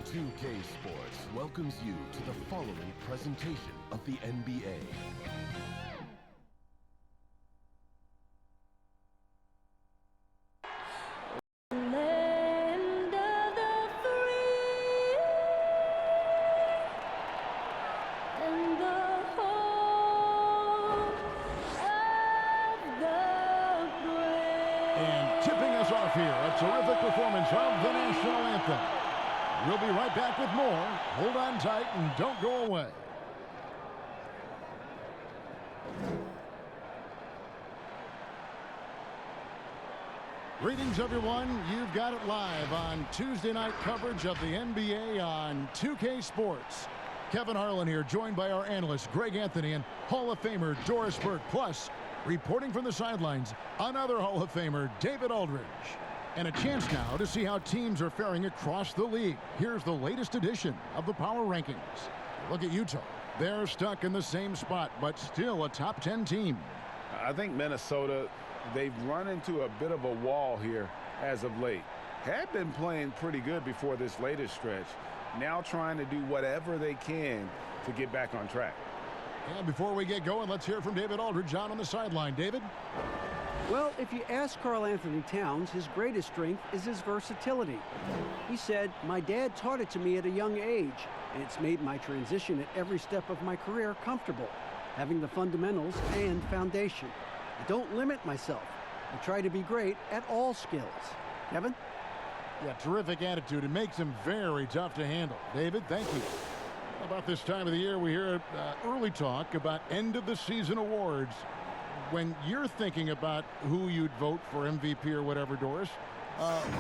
2K Sports welcomes you to the following presentation of the NBA. And tipping us off here, a terrific performance of the national anthem. We'll be right back with more. Hold on tight and don't go away. Greetings, everyone. You've got it live on Tuesday night coverage of the NBA on 2K Sports. Kevin Harlan here, joined by our analyst, Greg Anthony, and Hall of Famer Doris Burke. Plus, reporting from the sidelines, another Hall of Famer, David Aldridge. And a chance now to see how teams are faring across the league. Here's the latest edition of the Power Rankings. Look at Utah. They're stuck in the same spot, but still a top 10 team. I think Minnesota, they've run into a bit of a wall here as of late. Had been playing pretty good before this latest stretch. Now trying to do whatever they can to get back on track. And before we get going, let's hear from David Aldridge on the sideline. David? Well, if you ask Karl Anthony Towns, his greatest strength is his versatility. He said, "My dad taught it to me at a young age, and it's made my transition at every step of my career comfortable, having the fundamentals and foundation. I don't limit myself. I try to be great at all skills." Kevin? Yeah, terrific attitude. It makes him very tough to handle. David, thank you. About this time of the year, we hear early talk about end-of-the-season awards. When you're thinking about who you'd vote for MVP or whatever, Doris,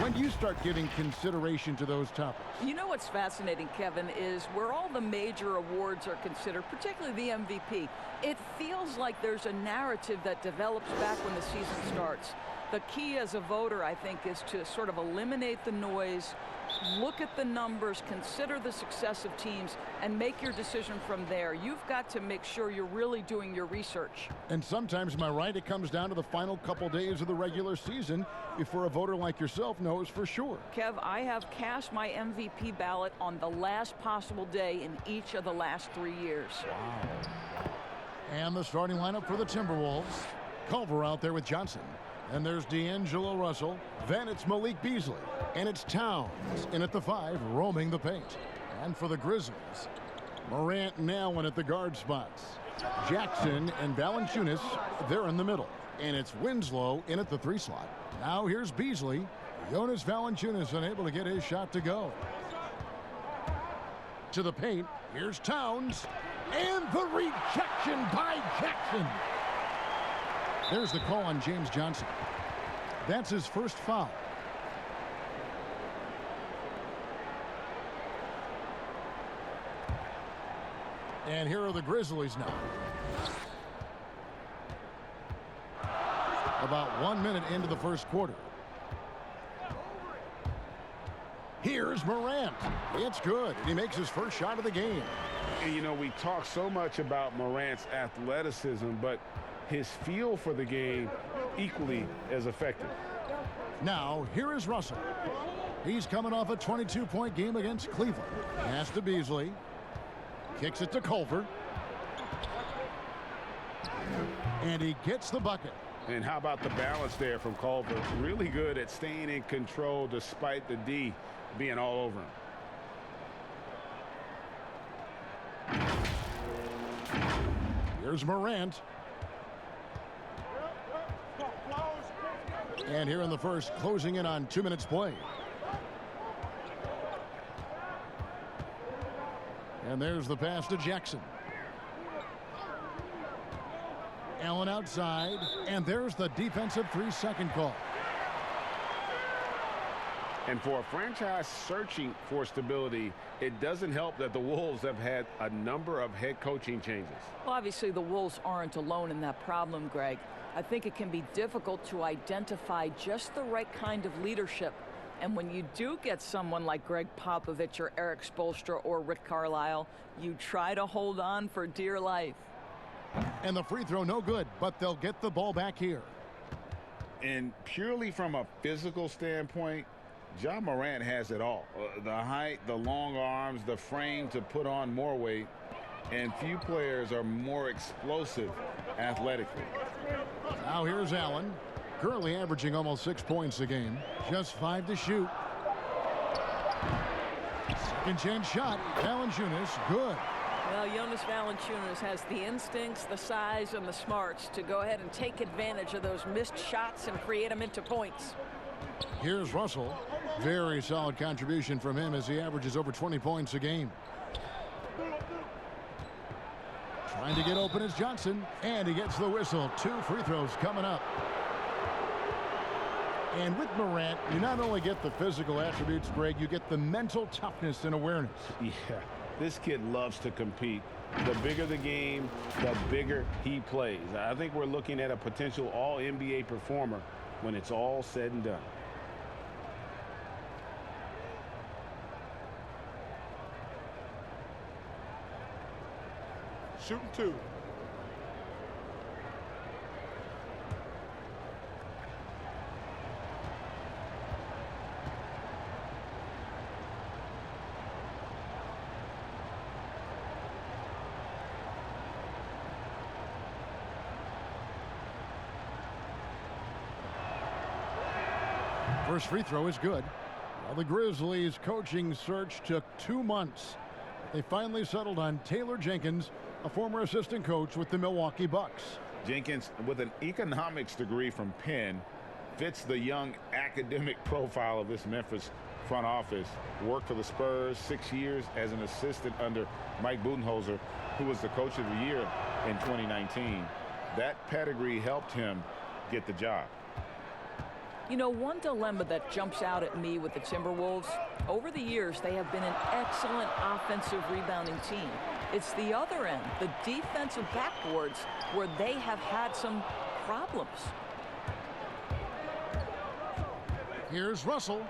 when do you start giving consideration to those topics? You know what's fascinating, Kevin, is where all the major awards are considered, particularly the MVP, it feels like there's a narrative that develops back when the season starts. The key as a voter, I think, is to sort of eliminate the noise, look at the numbers, consider the success of teams, and make your decision from there. You've got to make sure you're really doing your research. And sometimes, am I right, it comes down to the final couple days of the regular season before a voter like yourself knows for sure. Kev, I have cast my MVP ballot on the last possible day in each of the last 3 years. Wow. And the starting lineup for the Timberwolves. Culver out there with Johnson. And there's D'Angelo Russell. Then it's Malik Beasley. And it's Towns in at the 5, roaming the paint. And for the Grizzlies, Morant and Allen at the guard spots. Jackson and Valanciunas, they're in the middle. And it's Winslow in at the 3 slot. Now here's Beasley. Jonas Valanciunas unable to get his shot to go. To the paint, here's Towns. And the rejection by Jackson. There's the call on James Johnson. That's his first foul. And here are the Grizzlies now. About 1 minute into the first quarter. Here's Morant. It's good. And he makes his first shot of the game. And, you know, we talk so much about Morant's athleticism, but his feel for the game equally as effective. Now, here is Russell. He's coming off a 22-point game against Cleveland. Pass to Beasley. Kicks it to Culver. And he gets the bucket. And how about the balance there from Culver? Really good at staying in control despite the D being all over him. Here's Morant. And here in the first, closing in on 2 minutes play. And there's the pass to Jackson. Allen outside, and there's the defensive 3-second call. And for a franchise searching for stability, it doesn't help that the Wolves have had a number of head coaching changes. Well, obviously, the Wolves aren't alone in that problem, Greg. I think it can be difficult to identify just the right kind of leadership. And when you do get someone like Greg Popovich or Eric Spoelstra or Rick Carlisle, you try to hold on for dear life. And the free throw no good, but they'll get the ball back here. And purely from a physical standpoint, Ja Morant has it all. The height, the long arms, the frame to put on more weight. And few players are more explosive athletically. Now here's Allen. Currently averaging almost 6 points a game. Just 5 to shoot. Second chance shot. Valanciunas, good. Well, Jonas Valanciunas has the instincts, the size, and the smarts to go ahead and take advantage of those missed shots and create them into points. Here's Russell. Very solid contribution from him as he averages over 20 points a game. Trying to get open is Johnson, and he gets the whistle. 2 free throws coming up. And with Morant, you not only get the physical attributes, Greg, you get the mental toughness and awareness. Yeah, this kid loves to compete. The bigger the game, the bigger he plays. I think we're looking at a potential all-NBA performer when it's all said and done. Shooting 2. First free throw is good. Well, the Grizzlies' coaching search took 2 months. They finally settled on Taylor Jenkins, a former assistant coach with the Milwaukee Bucks. Jenkins, with an economics degree from Penn, fits the young academic profile of this Memphis front office. Worked for the Spurs 6 years as an assistant under Mike Budenholzer, who was the coach of the year in 2019. That pedigree helped him get the job. You know, one dilemma that jumps out at me with the Timberwolves, over the years, they have been an excellent offensive rebounding team. It's the other end, the defensive backboards, where they have had some problems. Here's Russell.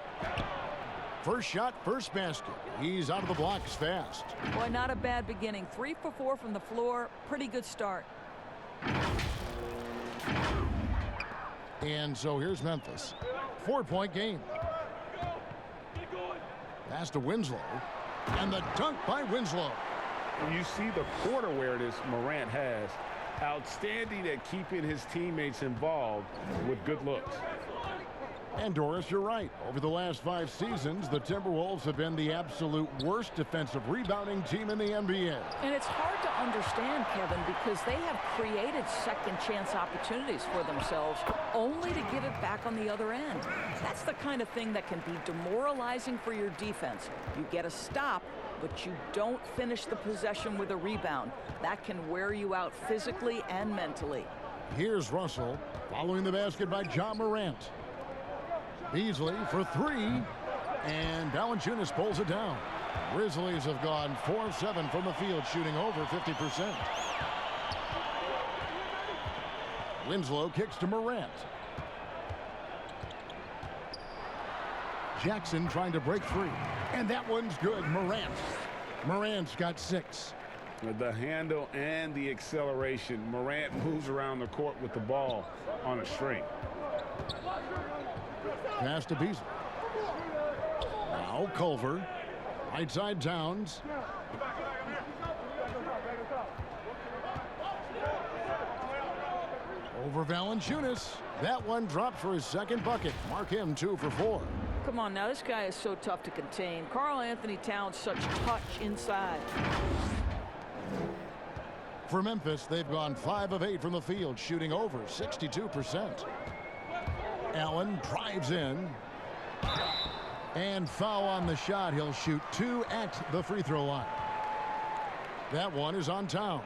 First shot, first basket. He's out of the blocks fast. Boy, not a bad beginning. 3 for 4 from the floor. Pretty good start. And so here's Memphis. 4-point game. Pass to Winslow. And the dunk by Winslow. You see the court awareness Morant has. Outstanding at keeping his teammates involved with good looks. And Doris, you're right. Over the last 5 seasons, the Timberwolves have been the absolute worst defensive rebounding team in the NBA. And it's hard to understand, Kevin, because they have created second chance opportunities for themselves only to give it back on the other end. That's the kind of thing that can be demoralizing for your defense. You get a stop, but you don't finish the possession with a rebound. That can wear you out physically and mentally. Here's Russell, following the basket by Ja Morant. Beasley for 3, and Valanciunas pulls it down. Grizzlies have gone 4 of 7 from the field, shooting over 50%. Winslow kicks to Morant. Jackson trying to break free, and that one's good. Morant's got 6. The handle and the acceleration. Morant moves around the court with the ball on a string. Pass to Beasley. Now Culver. Right side Towns. Over Valanciunas. That one dropped for his second bucket. Mark him 2 for 4. Come on now, this guy is so tough to contain. Karl Anthony Towns, such touch inside. For Memphis, they've gone 5 of 8 from the field, shooting over 62%. Allen drives in. And foul on the shot. He'll shoot 2 at the free throw line. That one is on Towns.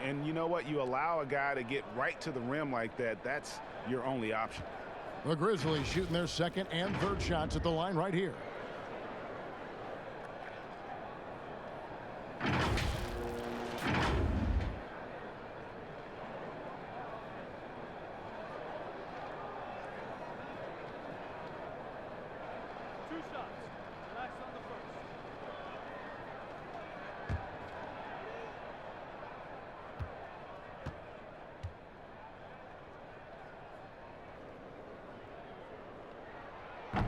And you know what? You allow a guy to get right to the rim like that. That's your only option. The Grizzlies shooting their second and third shots at the line right here.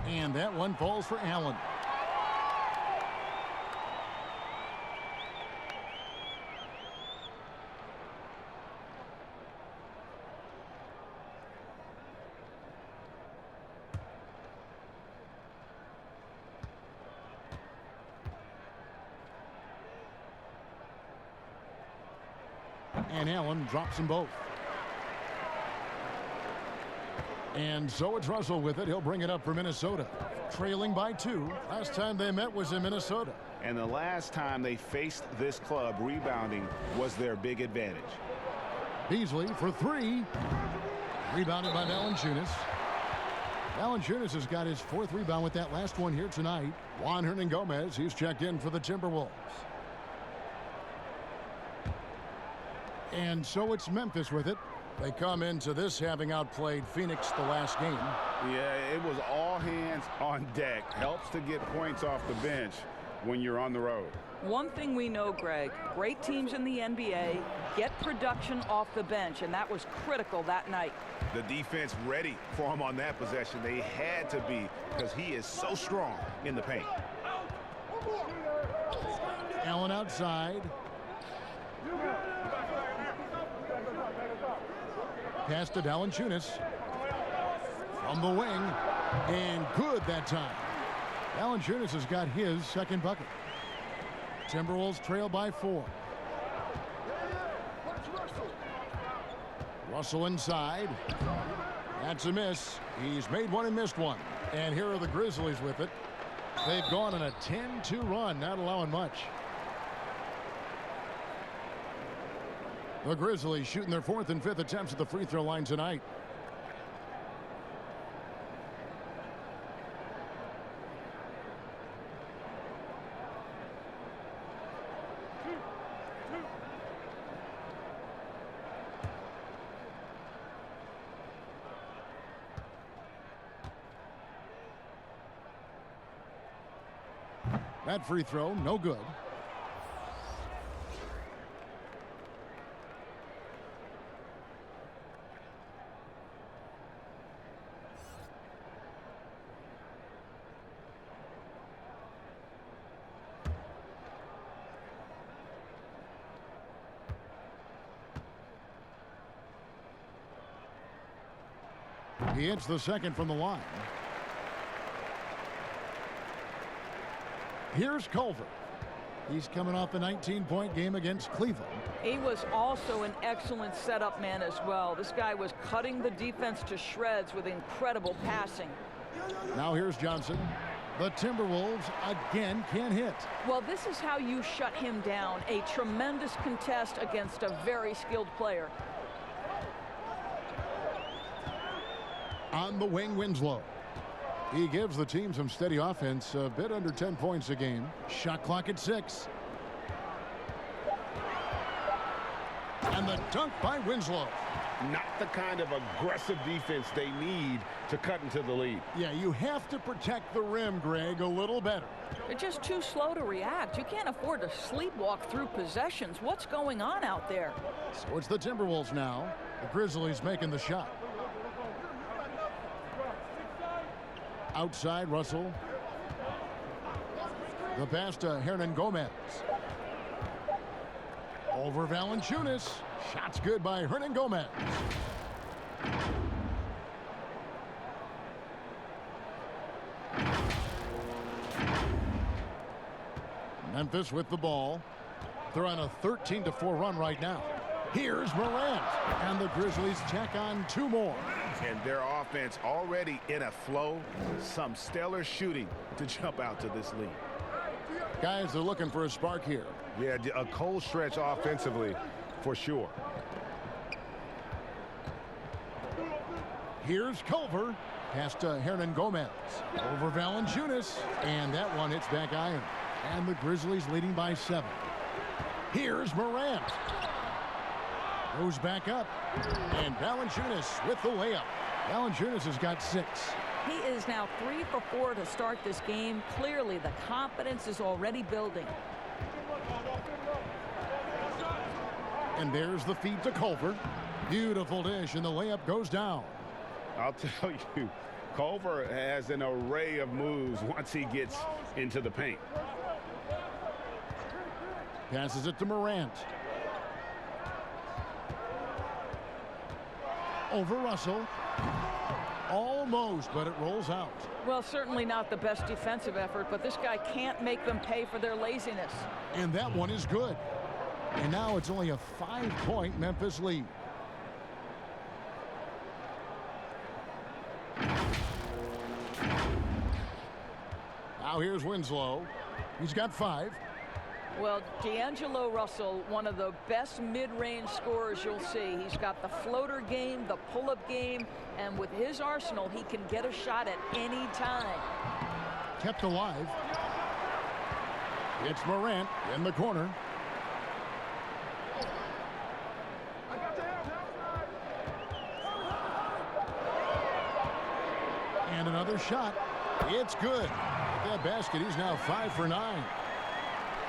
And that one falls for Allen. And Allen drops them both. And so it's Russell with it. He'll bring it up for Minnesota. Trailing by 2. Last time they met was in Minnesota. And the last time they faced this club, rebounding was their big advantage. Beasley for 3. Rebounded by Valanciunas. Valanciunas has got his 4th rebound with that last one here tonight. Juan Hernangomez, he's checked in for the Timberwolves. And so it's Memphis with it. They come into this having outplayed Phoenix the last game. Yeah, it was all hands on deck. Helps to get points off the bench when you're on the road. One thing we know, Greg, great teams in the NBA get production off the bench, and that was critical that night. The defense ready for him on that possession. They had to be, because he is so strong in the paint. Allen outside. Pass to Valanciunas. From the wing. And good that time. Valanciunas has got his 2nd bucket. Timberwolves trail by 4. Russell inside. That's a miss. He's made one and missed one. And here are the Grizzlies with it. They've gone on a 10-2 run, not allowing much. The Grizzlies shooting their 4th and 5th attempts at the free throw line tonight. That free throw, no good. He hits the 2nd from the line. Here's Culver. He's coming off a 19-point game against Cleveland. He was also an excellent setup man as well. This guy was cutting the defense to shreds with incredible passing. Now here's Johnson. The Timberwolves again can't hit. Well, this is how you shut him down. A tremendous contest against a very skilled player. On the wing, Winslow. He gives the team some steady offense, a bit under 10 points a game. Shot clock at 6. And the dunk by Winslow. Not the kind of aggressive defense they need to cut into the lead. Yeah, you have to protect the rim, Greg, a little better. They're just too slow to react. You can't afford to sleepwalk through possessions. What's going on out there? So it's the Timberwolves now. The Grizzlies making the shot. Outside, Russell. The pass to Hernangomez. Over Valanciunas. Shots good by Hernangomez. Memphis with the ball. They're on a 13-4 run right now. Here's Morant. And the Grizzlies tack on 2 more. And their offense already in a flow. Some stellar shooting to jump out to this lead. Guys, they're looking for a spark here. Yeah, a cold stretch offensively for sure. Here's Culver. Pass to Hernangomez. Over Valanciunas. And that one hits back iron. And the Grizzlies leading by 7. Here's Morant. Goes back up. And Valanciunas with the layup. Valanciunas has got 6. He is now 3 for 4 to start this game. Clearly, the confidence is already building. And there's the feed to Culver. Beautiful dish, and the layup goes down. I'll tell you, Culver has an array of moves once he gets into the paint. Passes it to Morant. Over Russell. Almost, but it rolls out. Well, certainly not the best defensive effort, but this guy can't make them pay for their laziness. And that one is good. And now it's only a 5-point Memphis lead. Now here's Winslow. He's got 5. Well, D'Angelo Russell, one of the best mid-range scorers you'll see. He's got the floater game, the pull-up game, and with his arsenal, he can get a shot at any time. Kept alive. It's Morant in the corner. And another shot. It's good. That basket, he's now 5 for 9.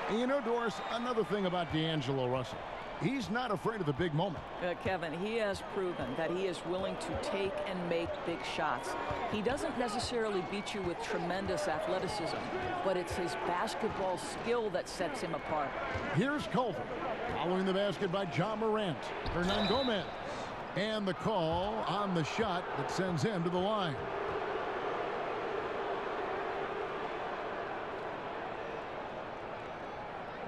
And you know, Doris, another thing about D'Angelo Russell, he's not afraid of the big moment. Kevin, he has proven that he is willing to take and make big shots. He doesn't necessarily beat you with tremendous athleticism, but it's his basketball skill that sets him apart. Here's Culver, following the basket by John Morant. Hernan Gomez. And the call on the shot that sends him to the line.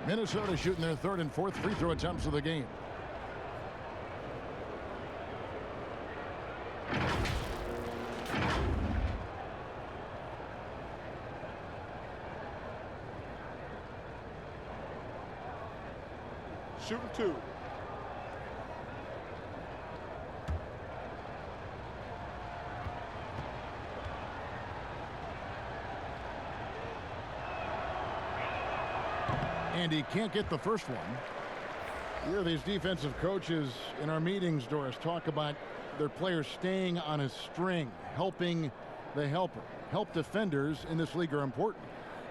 Minnesota shooting their 3rd and 4th free throw attempts of the game. Shooting 2. And he can't get the first one. You hear these defensive coaches in our meetings, Doris, talk about their players staying on a string, helping the helper. Help defenders in this league are important.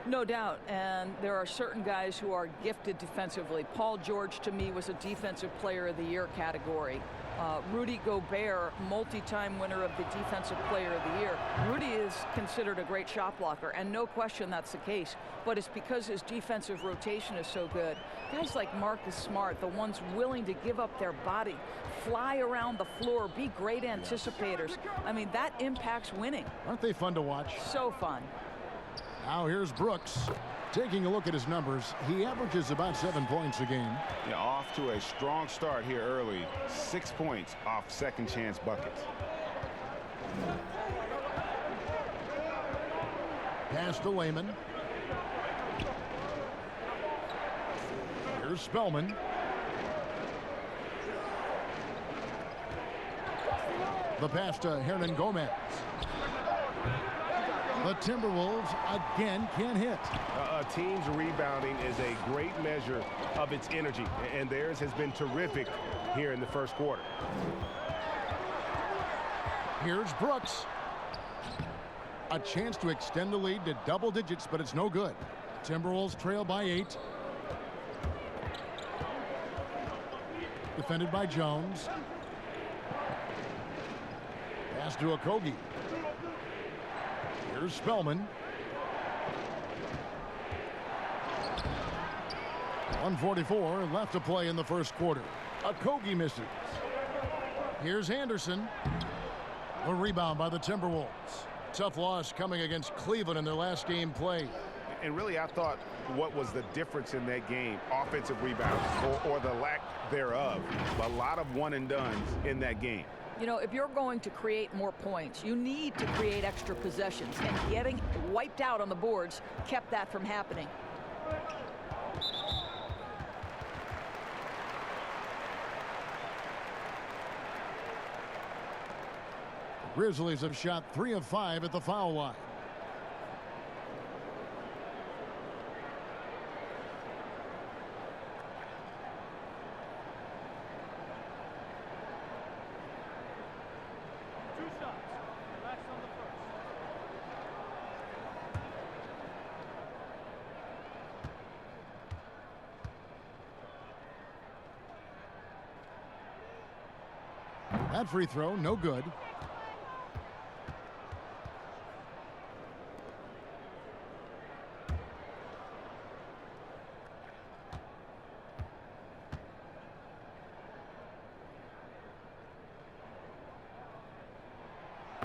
No doubt, and there are certain guys who are gifted defensively. Paul George, to me, was a Defensive Player of the Year category. Rudy Gobert, multi-time winner of the Defensive Player of the Year. Rudy is considered a great shot blocker, and no question that's the case. But it's because his defensive rotation is so good. Guys like Marcus Smart, the ones willing to give up their body, fly around the floor, be great anticipators. I mean, that impacts winning. Aren't they fun to watch? So fun. Now here's Brooks. Taking a look at his numbers, he averages about 7 points a game. Yeah, off to a strong start here early. 6 points off second chance buckets. Pass to Layman. Here's Spellman. The pass to Hernan Gomez. The Timberwolves again can't hit. A team's rebounding is a great measure of its energy, and theirs has been terrific here in the first quarter. Here's Brooks. A chance to extend the lead to double digits, but it's no good. Timberwolves trail by 8. Defended by Jones. Pass to Okogie. Here's Spellman. 1:44 left to play in the first quarter. Okogie misses. Here's Anderson. A rebound by the Timberwolves. Tough loss coming against Cleveland in their last game played. And really, I thought what was the difference in that game? Offensive rebounds or the lack thereof. A lot of one-and-dones in that game. You know, if you're going to create more points, you need to create extra possessions, and getting wiped out on the boards kept that from happening. The Grizzlies have shot 3 of 5 at the foul line. That free throw, no good.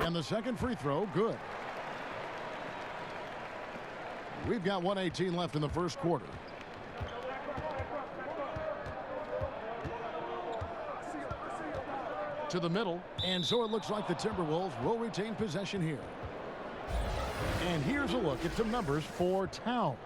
And the second free throw, good. We've got 1:18 left in the first quarter. To the middle, and so it looks like the Timberwolves will retain possession here. And here's a look at some numbers for Towns.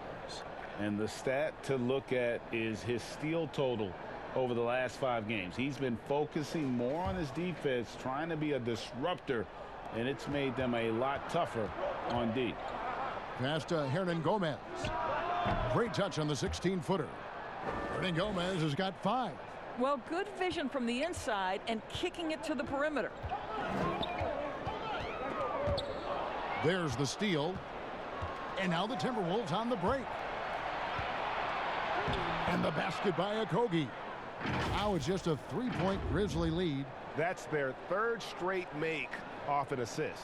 And the stat to look at is his steal total over the last 5 games. He's been focusing more on his defense, trying to be a disruptor, and it's made them a lot tougher on D. Pass to Hernan Gomez. Great touch on the 16-footer. Hernan Gomez has got 5. Well, good vision from the inside and kicking it to the perimeter. There's the steal. And now the Timberwolves on the break. And the basket by Okogie. Now it's just a 3-point Grizzly lead. That's their 3rd straight make off an assist.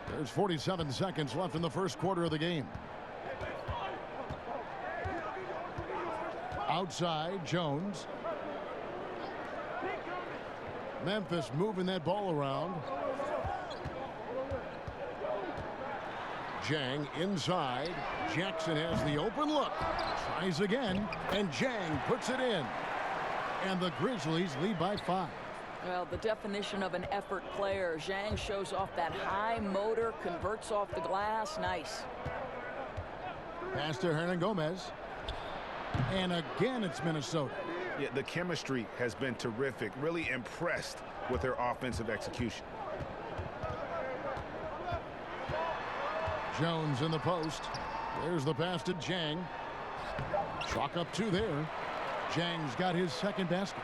There's 47 seconds left in the first quarter of the game. Outside, Jones. Memphis moving that ball around. Jang inside. Jackson has the open look. Tries again, and Jang puts it in. And the Grizzlies lead by 5. Well, the definition of an effort player. Zhang shows off that high motor, converts off the glass. Nice. Pass to Hernan Gomez. And again, it's Minnesota. Yeah, the chemistry has been terrific. Really impressed with their offensive execution. Jones in the post. There's the pass to Jang. Chalk up 2 there. Jang's got his second basket.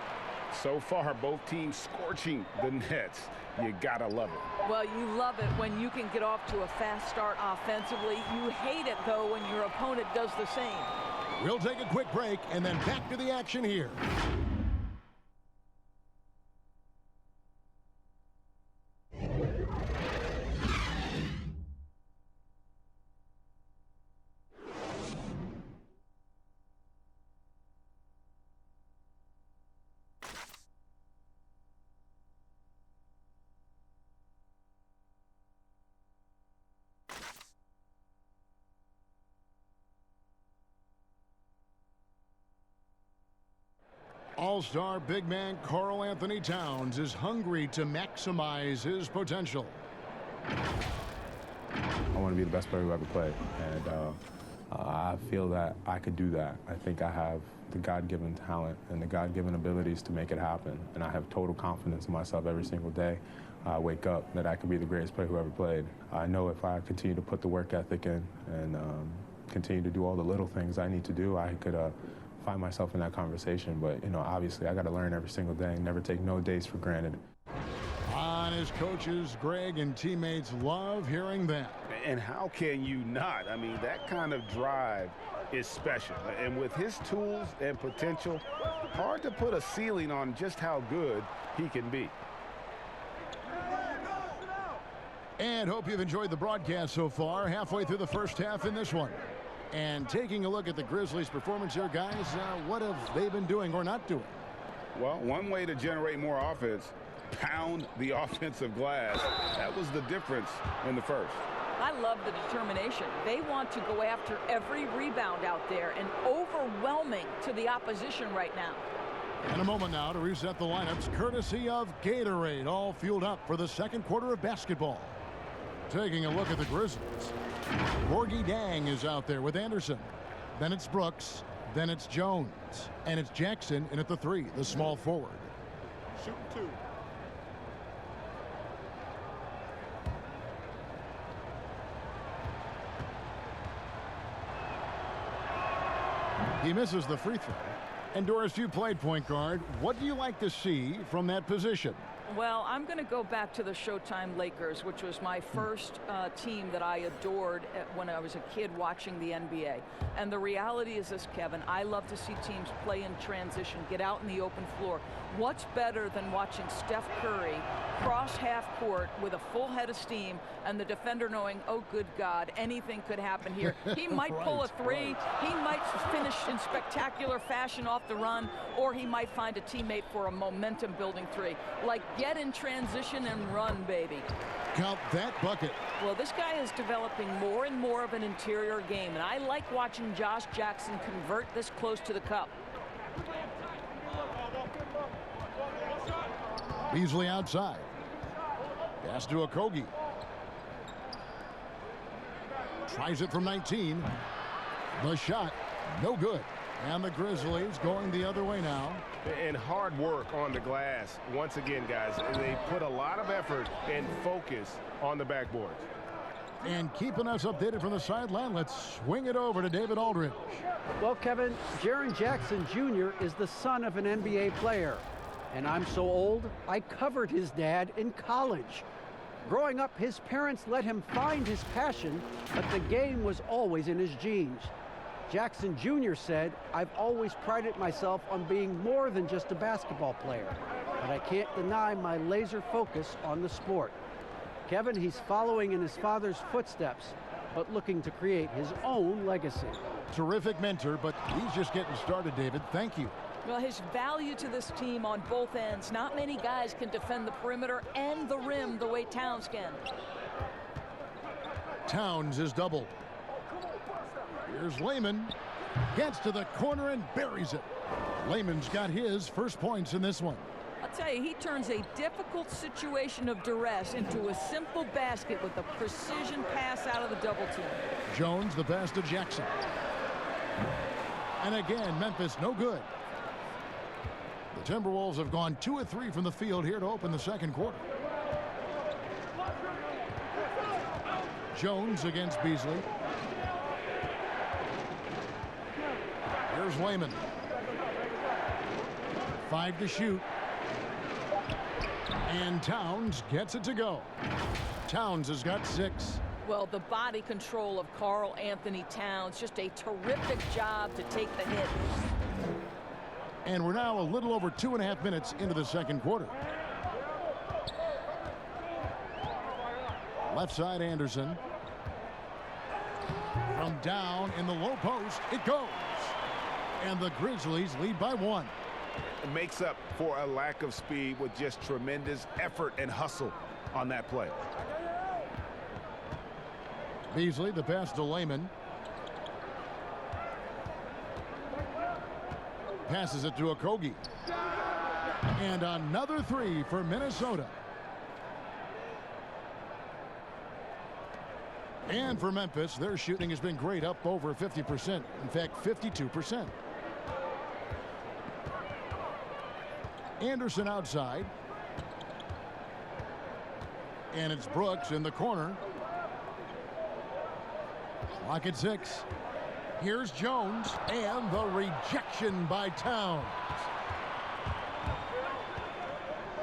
So far, both teams scorching the nets. You gotta love it. Well, you love it when you can get off to a fast start offensively. You hate it, though, when your opponent does the same. We'll take a quick break and then back to the action here. All-star big man Karl Anthony Towns is hungry to maximize his potential. I want to be the best player who ever played, and I feel that I could do that. I think I have the God-given talent and the God-given abilities to make it happen, and I have total confidence in myself every single day. I wake up that I could be the greatest player who ever played. I know if I continue to put the work ethic in and continue to do all the little things I need to do, I could find myself in that conversation. But, you know, obviously I got to learn every single day, never take no days for granted. On his coaches, Greg, and teammates love hearing that. And how can you not? I mean, that kind of drive is special. And with his tools and potential, hard to put a ceiling on just how good he can be. And hope you've enjoyed the broadcast so far. Halfway through the first half in this one. And taking a look at the Grizzlies' performance here, guys, what have they been doing or not doing? Well, one way to generate more offense, pound the offensive glass. That was the difference in the first. I love the determination. They want to go after every rebound out there and overwhelming to the opposition right now. In a moment now to reset the lineups, courtesy of Gatorade, all fueled up for the second quarter of basketball. Taking a look at the Grizzlies. Gorgie Dang is out there with Anderson. Then it's Brooks. Then it's Jones. And it's Jackson in at the 3, the small forward. Shooting 2. He misses the free throw. And Doris, you played point guard. What do you like to see from that position? Well, I'm going to go back to the Showtime Lakers, which was my first team that I adored when I was a kid watching the NBA. And the reality is this, Kevin, I love to see teams play in transition, get out in the open floor. What's better than watching Steph Curry cross half court with a full head of steam and the defender knowing, oh, good God, anything could happen here. He might pull a three, he might finish in spectacular fashion off the run, or he might find a teammate for a momentum-building three. Like, get in transition and run, baby. Count that bucket. Well, this guy is developing more and more of an interior game, and I like watching Josh Jackson convert this close to the cup. Beasley outside. Pass to Okogie. Tries it from 19. The shot, no good. And the Grizzlies going the other way now. And hard work on the glass. Once again, guys, they put a lot of effort and focus on the backboards. And keeping us updated from the sideline, let's swing it over to David Aldridge. Well, Kevin, Jaren Jackson Jr. is the son of an NBA player. And I'm so old, I covered his dad in college. Growing up, his parents let him find his passion, but the game was always in his genes. Jackson Jr. said, I've always prided myself on being more than just a basketball player, but I can't deny my laser focus on the sport. Kevin, he's following in his father's footsteps, but looking to create his own legacy. Terrific mentor, but he's just getting started, David. Thank you. Well, his value to this team on both ends. Not many guys can defend the perimeter and the rim the way Towns can. Towns is doubled. Here's Lehman. Gets to the corner and buries it. Lehman's got his first points in this one. I'll tell you, he turns a difficult situation of duress into a simple basket with a precision pass out of the double team. Jones, the pass to Jackson. And again, Memphis, no good. The Timberwolves have gone 2 of 3 from the field here to open the second quarter. Jones against Beasley. Here's Wayman. 5 to shoot. And Towns gets it to go. Towns has got 6. Well, the body control of Karl Anthony Towns, just a terrific job to take the hit. And we're now a little over 2.5 minutes into the second quarter. Left side, Anderson. From down in the low post, it goes. And the Grizzlies lead by 1. It makes up for a lack of speed with just tremendous effort and hustle on that play. Beasley, the pass to Lehman. Passes it to Okogie. And another 3 for Minnesota. And for Memphis, their shooting has been great, up over 50%. In fact, 52%. Anderson outside. And it's Brooks in the corner. Clock at 6. Here's Jones, and the rejection by Towns.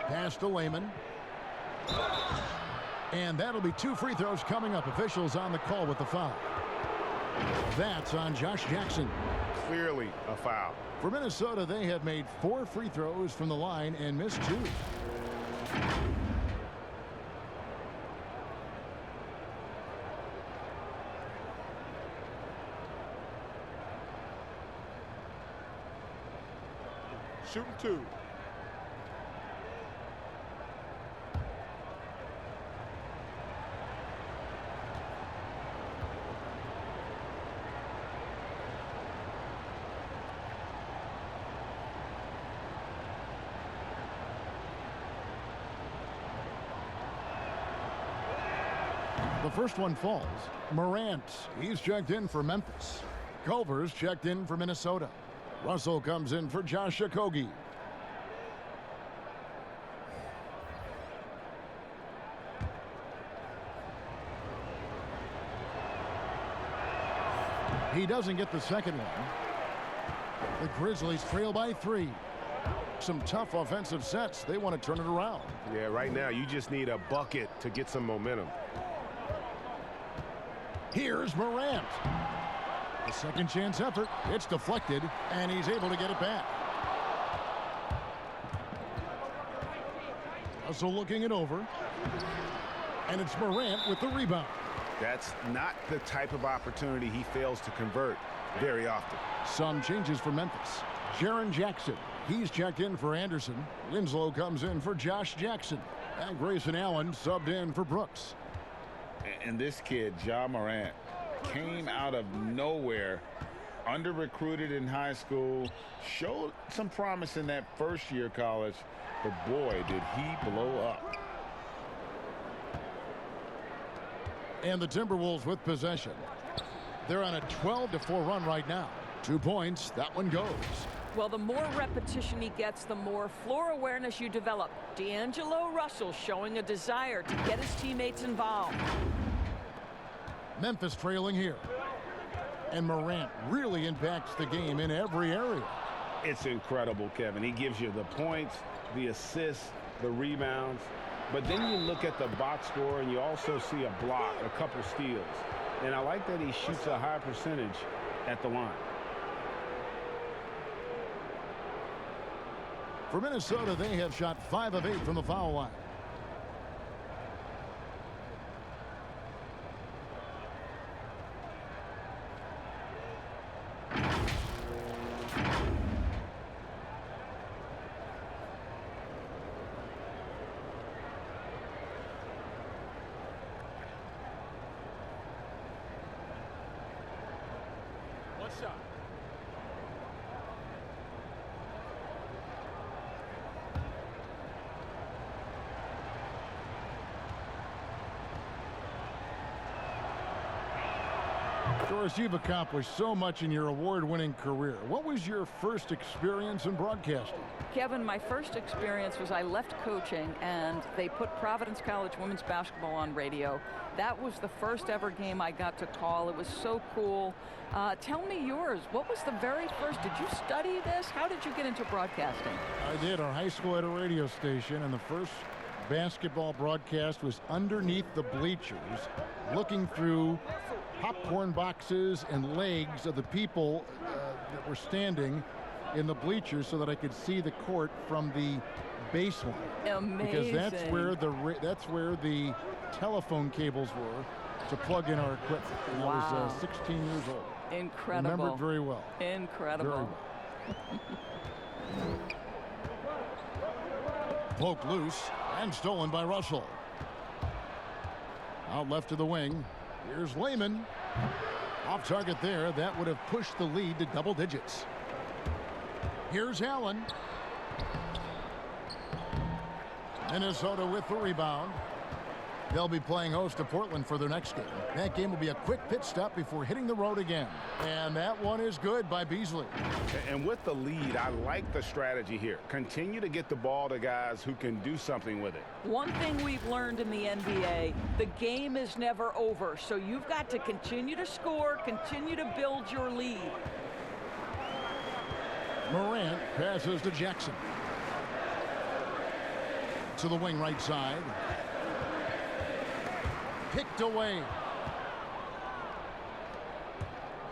Pass to Lehman. And that'll be 2 free throws coming up. Officials on the call with the foul. That's on Josh Jackson. Clearly a foul. For Minnesota, they have made 4 free throws from the line and missed 2. Shooting 2. The first one falls. Morant, he's checked in for Memphis. Culver's checked in for Minnesota. Russell comes in for Josh Okogie. He doesn't get the second one. The Grizzlies trail by 3. Some tough offensive sets. They want to turn it around. Yeah, right now you just need a bucket to get some momentum. Here's Morant. A second chance effort. It's deflected, and he's able to get it back. Also looking it over. And it's Morant with the rebound. That's not the type of opportunity he fails to convert very often. Some changes for Memphis. Jaren Jackson. He's checked in for Anderson. Winslow comes in for Josh Jackson. And Grayson Allen subbed in for Brooks. And this kid, Ja Morant, came out of nowhere, under-recruited in high school, showed some promise in that first year of college, but boy, did he blow up. And the Timberwolves with possession. They're on a 12-4 run right now. 2 points. That one goes. Well, the more repetition he gets, the more floor awareness you develop. D'Angelo Russell showing a desire to get his teammates involved. Memphis trailing here. And Morant really impacts the game in every area. It's incredible, Kevin. He gives you the points, the assists, the rebounds. But then you look at the box score and you also see a block, a couple steals. And I like that he shoots a high percentage at the line. For Minnesota, they have shot 5 of 8 from the foul line. Doris, you've accomplished so much in your award-winning career. What was your first experience in broadcasting? Kevin, my first experience was I left coaching and they put Providence College women's basketball on radio. That was the first ever game I got to call. It was so cool. Tell me yours. What was the very first? Did you study this? How did you get into broadcasting? I did. Our high school had a radio station, and the first basketball broadcast was underneath the bleachers, looking through popcorn boxes and legs of the people that were standing in the bleachers so that I could see the court from the baseline. Amazing. Because that's where the telephone cables were to plug in our equipment. And I was 16 years old. Incredible. Remember it very well. Incredible. Very well. Poked loose and stolen by Russell. Out left to the wing. Here's Lehman. Off target there. That would have pushed the lead to double digits. Here's Allen. Minnesota with the rebound. They'll be playing host to Portland for their next game. That game will be a quick pit stop before hitting the road again. And that one is good by Beasley. And with the lead, I like the strategy here. Continue to get the ball to guys who can do something with it. One thing we've learned in the NBA, the game is never over. So you've got to continue to score, continue to build your lead. Morant passes to Jackson. To the wing right side. Picked away.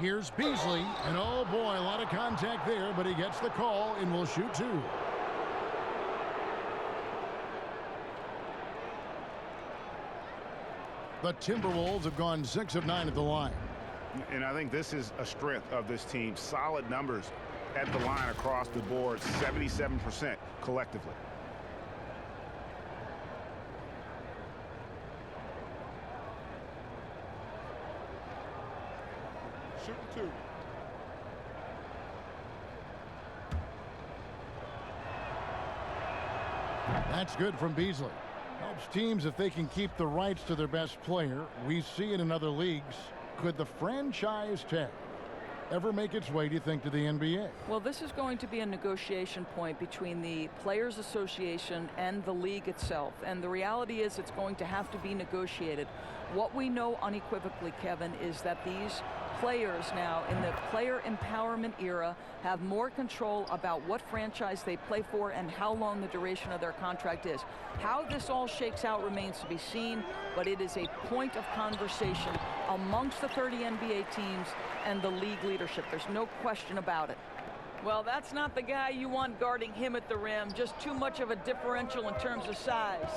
Here's Beasley, and oh boy, a lot of contact there, but he gets the call and will shoot two. The Timberwolves have gone 6 of 9 at the line. And I think this is a strength of this team. Solid numbers at the line across the board, 77% collectively. Shooting two. That's good from Beasley. Helps teams if they can keep the rights to their best player. We see it in other leagues. Could the franchise tag ever make its way, do you think, to the NBA? Well, this is going to be a negotiation point between the Players Association and the league itself. And the reality is it's going to have to be negotiated. What we know unequivocally, Kevin, is that these players now in the player empowerment era have more control about what franchise they play for and how long the duration of their contract is. How this all shakes out remains to be seen, but it is a point of conversation amongst the 30 NBA teams and the league leadership. There's no question about it. Well, that's not the guy you want guarding him at the rim. Just too much of a differential in terms of size.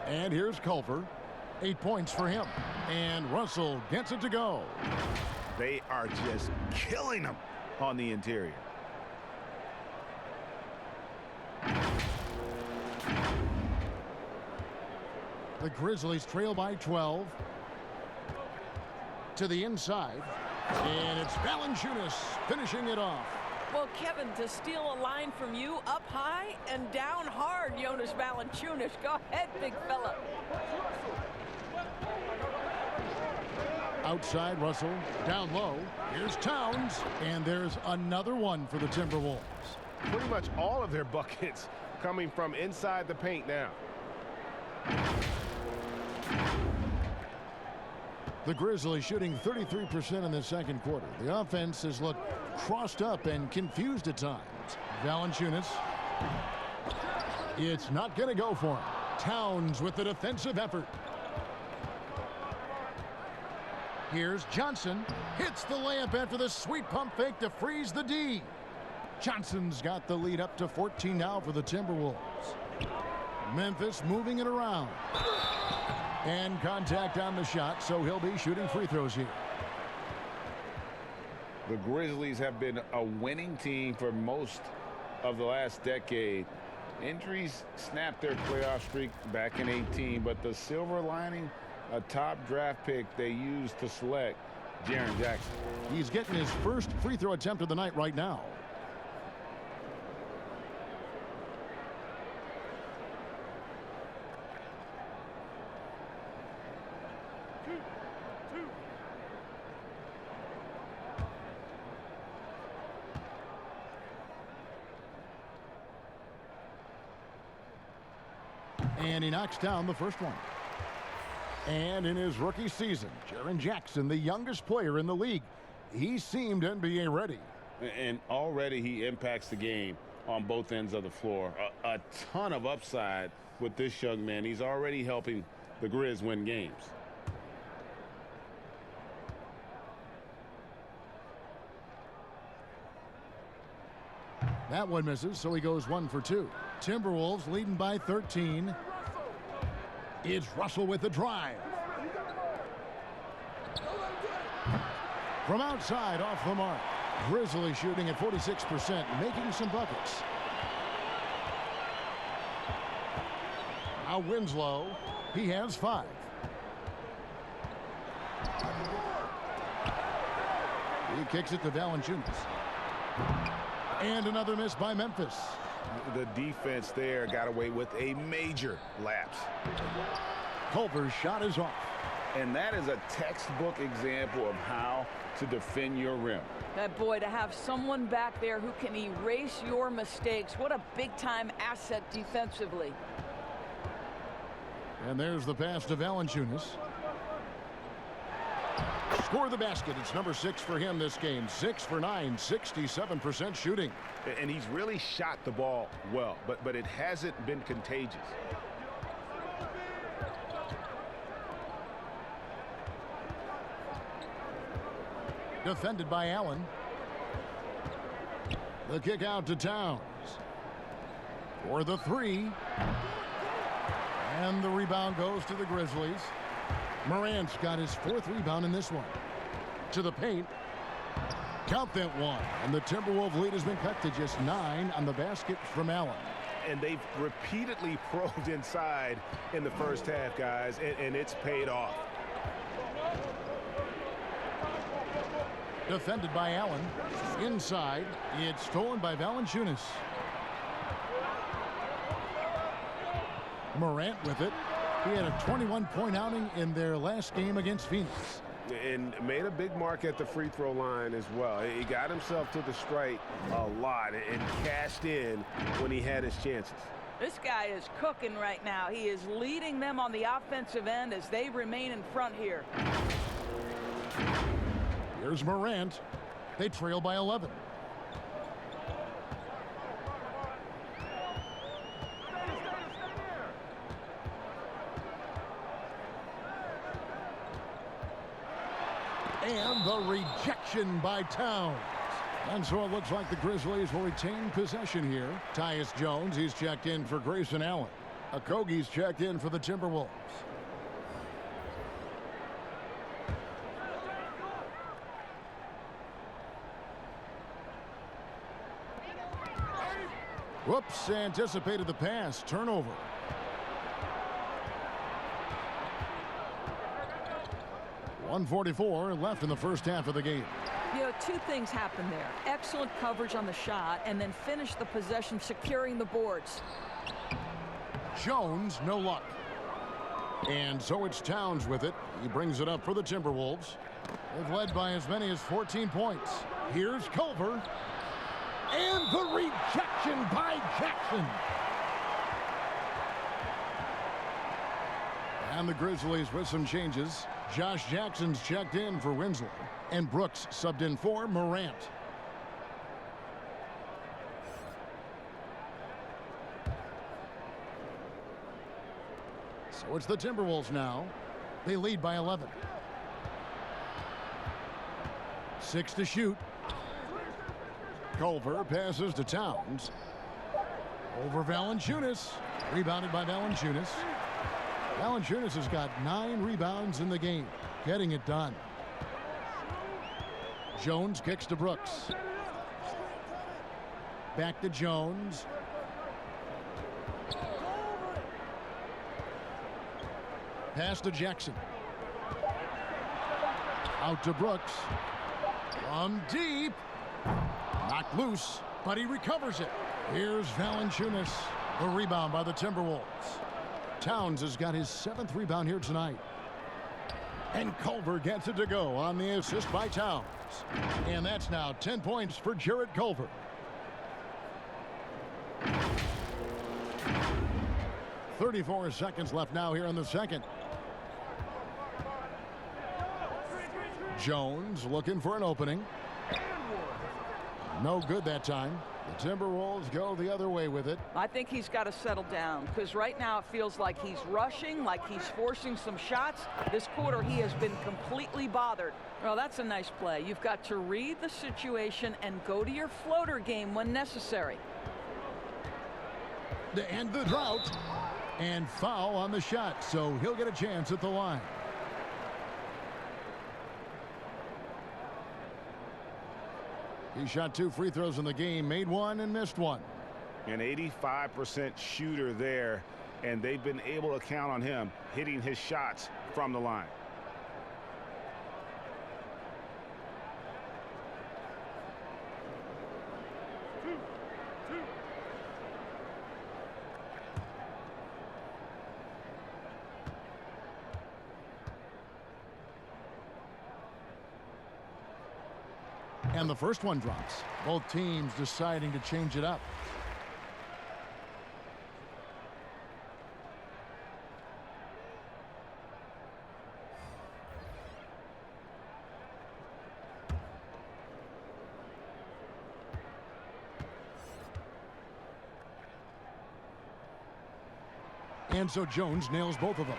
And here's Culver. 8 points for him. And Russell gets it to go. They are just killing them on the interior. The Grizzlies trail by 12. To the inside. And it's Valanciunas finishing it off. Well, Kevin, to steal a line from you, up high and down hard, Jonas Valanciunas. Go ahead, big fella. Outside, Russell. Down low. Here's Towns. And there's another one for the Timberwolves. Pretty much all of their buckets coming from inside the paint now. The Grizzlies shooting 33% in the second quarter. The offense has looked crossed up and confused at times. Valanciunas. It's not going to go for him. Towns with the defensive effort. Here's Johnson. Hits the layup after the sweet pump fake to freeze the D. Johnson's got the lead up to 14 now for the Timberwolves. Memphis moving it around. And contact on the shot, so he'll be shooting free throws here. The Grizzlies have been a winning team for most of the last decade. Injuries snapped their playoff streak back in 18, but the silver lining, a top draft pick they used to select Jaren Jackson. He's getting his first free throw attempt of the night right now. And he knocks down the first one. And in his rookie season, Jaren Jackson, the youngest player in the league, he seemed NBA ready. And already he impacts the game on both ends of the floor. A ton of upside with this young man. He's already helping the Grizz win games. That one misses, so he goes 1 for 2. Timberwolves leading by 13. It's Russell with the drive. From outside, off the mark. Grizzlies shooting at 46%, making some buckets. Now Winslow, he has 5. He kicks it to Valanciunas. And another miss by Memphis. The defense there got away with a major lapse. Culver's shot is off. And that is a textbook example of how to defend your rim. That boy, to have someone back there who can erase your mistakes, what a big-time asset defensively. And there's the pass to Valanciunas. Score the basket. It's number 6 for him this game. 6 for 9, 67% shooting. And he's really shot the ball well, but it hasn't been contagious. Defended by Allen. The kick out to Towns. For the 3. And the rebound goes to the Grizzlies. Morant's got his 4th rebound in this one. To the paint. Count that one. And the Timberwolves lead has been cut to just 9 on the basket from Allen. And they've repeatedly probed inside in the first half, guys, and it's paid off. Defended by Allen. Inside. It's stolen by Valanciunas. Morant with it. He had a 21-point outing in their last game against Phoenix. And made a big mark at the free throw line as well. He got himself to the strike a lot and cashed in when he had his chances. This guy is cooking right now. He is leading them on the offensive end as they remain in front here. Here's Morant. They trail by 11. And the rejection by Towns. And so it looks like the Grizzlies will retain possession here. Tyus Jones, he's checked in for Grayson Allen. Okogie's checked in for the Timberwolves. Whoops, anticipated the pass. Turnover. .144 left in the first half of the game. You know, two things happen there. Excellent coverage on the shot, and then finish the possession securing the boards. Jones, no luck. And so it's Towns with it. He brings it up for the Timberwolves. They've led by as many as 14 points. Here's Culver. And the rejection by Jackson. And the Grizzlies with some changes. Josh Jackson's checked in for Winslow. And Brooks subbed in for Morant. So it's the Timberwolves now. They lead by 11. 6 to shoot. Culver passes to Towns. Over Valanciunas. Rebounded by Valanciunas. Valanciunas has got 9 rebounds in the game. Getting it done. Jones kicks to Brooks. Back to Jones. Pass to Jackson. Out to Brooks. From deep. Knocked loose, but he recovers it. Here's Valanciunas. The rebound by the Timberwolves. Towns has got his 7th rebound here tonight. And Culver gets it to go on the assist by Towns. And that's now 10 points for Jarrett Culver. .34 seconds left now here in the second. Jones looking for an opening. No good that time. The Timberwolves go the other way with it. I think he's got to settle down because right now it feels like he's rushing, like he's forcing some shots. This quarter he has been completely bothered. Well, that's a nice play. You've got to read the situation and go to your floater game when necessary. To end the drought. And foul on the shot, so he'll get a chance at the line. He shot 2 free throws in the game, made 1 and missed 1. An 85% shooter there, and they've been able to count on him hitting his shots from the line. And the first one drops. Both teams deciding to change it up. And so Jones nails both of them.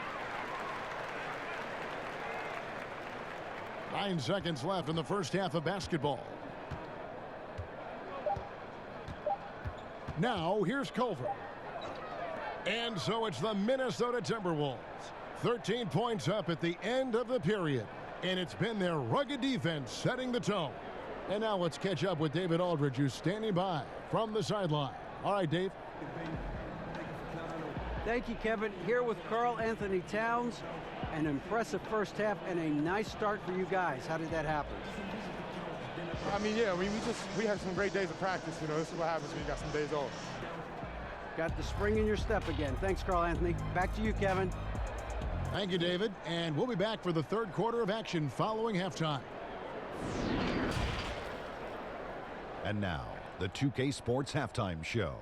9 seconds left in the first half of basketball. Now here's Culver. And so it's the Minnesota Timberwolves. 13 points up at the end of the period. And it's been their rugged defense setting the tone. And now let's catch up with David Aldridge, who's standing by from the sideline. All right, Dave. Thank you, Kevin. Here with Karl Anthony Towns. An impressive first half and a nice start for you guys. How did that happen? I mean, yeah, we had some great days of practice. You know, this is what happens when you got some days off. Got the spring in your step again. Thanks, Karl Anthony. Back to you, Kevin. Thank you, David. And we'll be back for the third quarter of action following halftime. And now, the 2K Sports Halftime Show.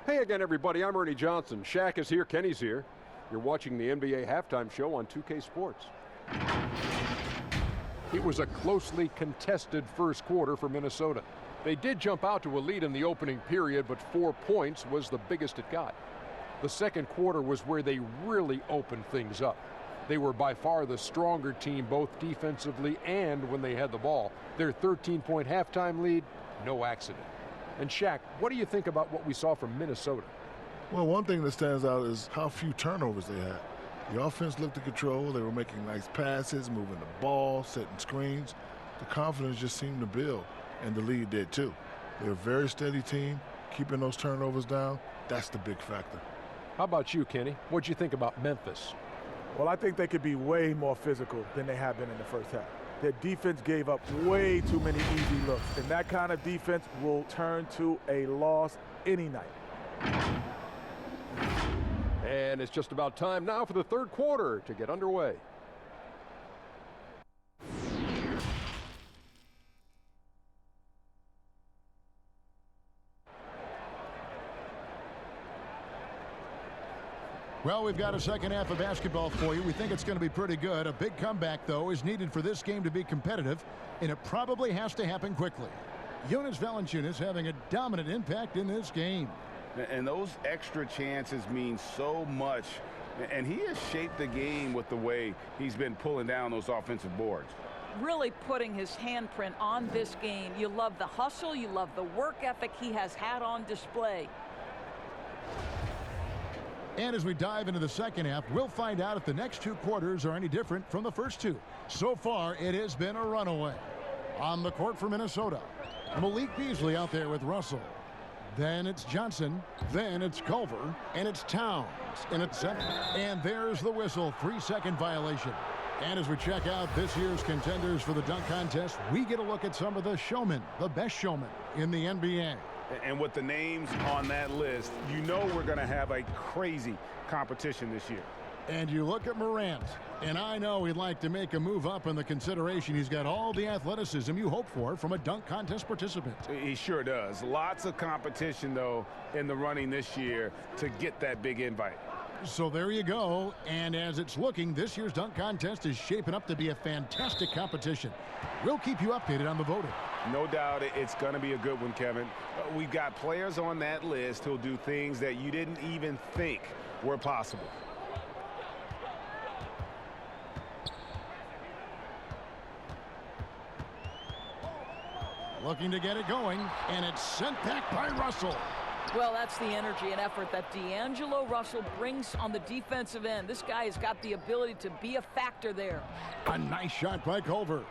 Hey again, everybody. I'm Ernie Johnson. Shaq is here. Kenny's here. You're watching the NBA halftime show on 2K Sports. It was a closely contested first quarter for Minnesota. They did jump out to a lead in the opening period, but 4 points was the biggest it got. The second quarter was where they really opened things up. They were by far the stronger team, both defensively and when they had the ball. Their 13-point halftime lead, no accident. And Shaq, what do you think about what we saw from Minnesota? Well, one thing that stands out is how few turnovers they had. The offense looked in control. They were making nice passes, moving the ball, setting screens. The confidence just seemed to build, and the lead did too. They're a very steady team, keeping those turnovers down. That's the big factor. How about you, Kenny? What'd you think about Memphis? Well, I think they could be way more physical than they have been in the first half. Their defense gave up way too many easy looks, and that kind of defense will turn to a loss any night. And it's just about time now for the third quarter to get underway. Well, we've got a second half of basketball for you. We think it's going to be pretty good. A big comeback, though, is needed for this game to be competitive, and it probably has to happen quickly. Jonas Valanciunas having a dominant impact in this game. And those extra chances mean so much. And he has shaped the game with the way he's been pulling down those offensive boards. Really putting his handprint on this game. You love the hustle. You love the work ethic he has had on display. And as we dive into the second half, we'll find out if the next two quarters are any different from the first two. So far, it has been a runaway. On the court for Minnesota, Malik Beasley out there with Russell. Then it's Johnson. Then it's Culver. And it's Towns. And it's center. And there's the whistle. 3-second violation. And as we check out this year's contenders for the dunk contest, we get a look at some of the showmen, the best showmen in the NBA. And with the names on that list, you know we're going to have a crazy competition this year. And you look at Morant, and I know he'd like to make a move up in the consideration. He's got all the athleticism you hope for from a dunk contest participant. He sure does. Lots of competition, though, in the running this year to get that big invite. So there you go. And as it's looking, this year's dunk contest is shaping up to be a fantastic competition. We'll keep you updated on the voting. No doubt it's going to be a good one, Kevin. We've got players on that list who'll do things that you didn't even think were possible. Looking to get it going, and it's sent back by Russell. Well, that's the energy and effort that D'Angelo Russell brings on the defensive end. This guy has got the ability to be a factor there. A nice shot by Culver.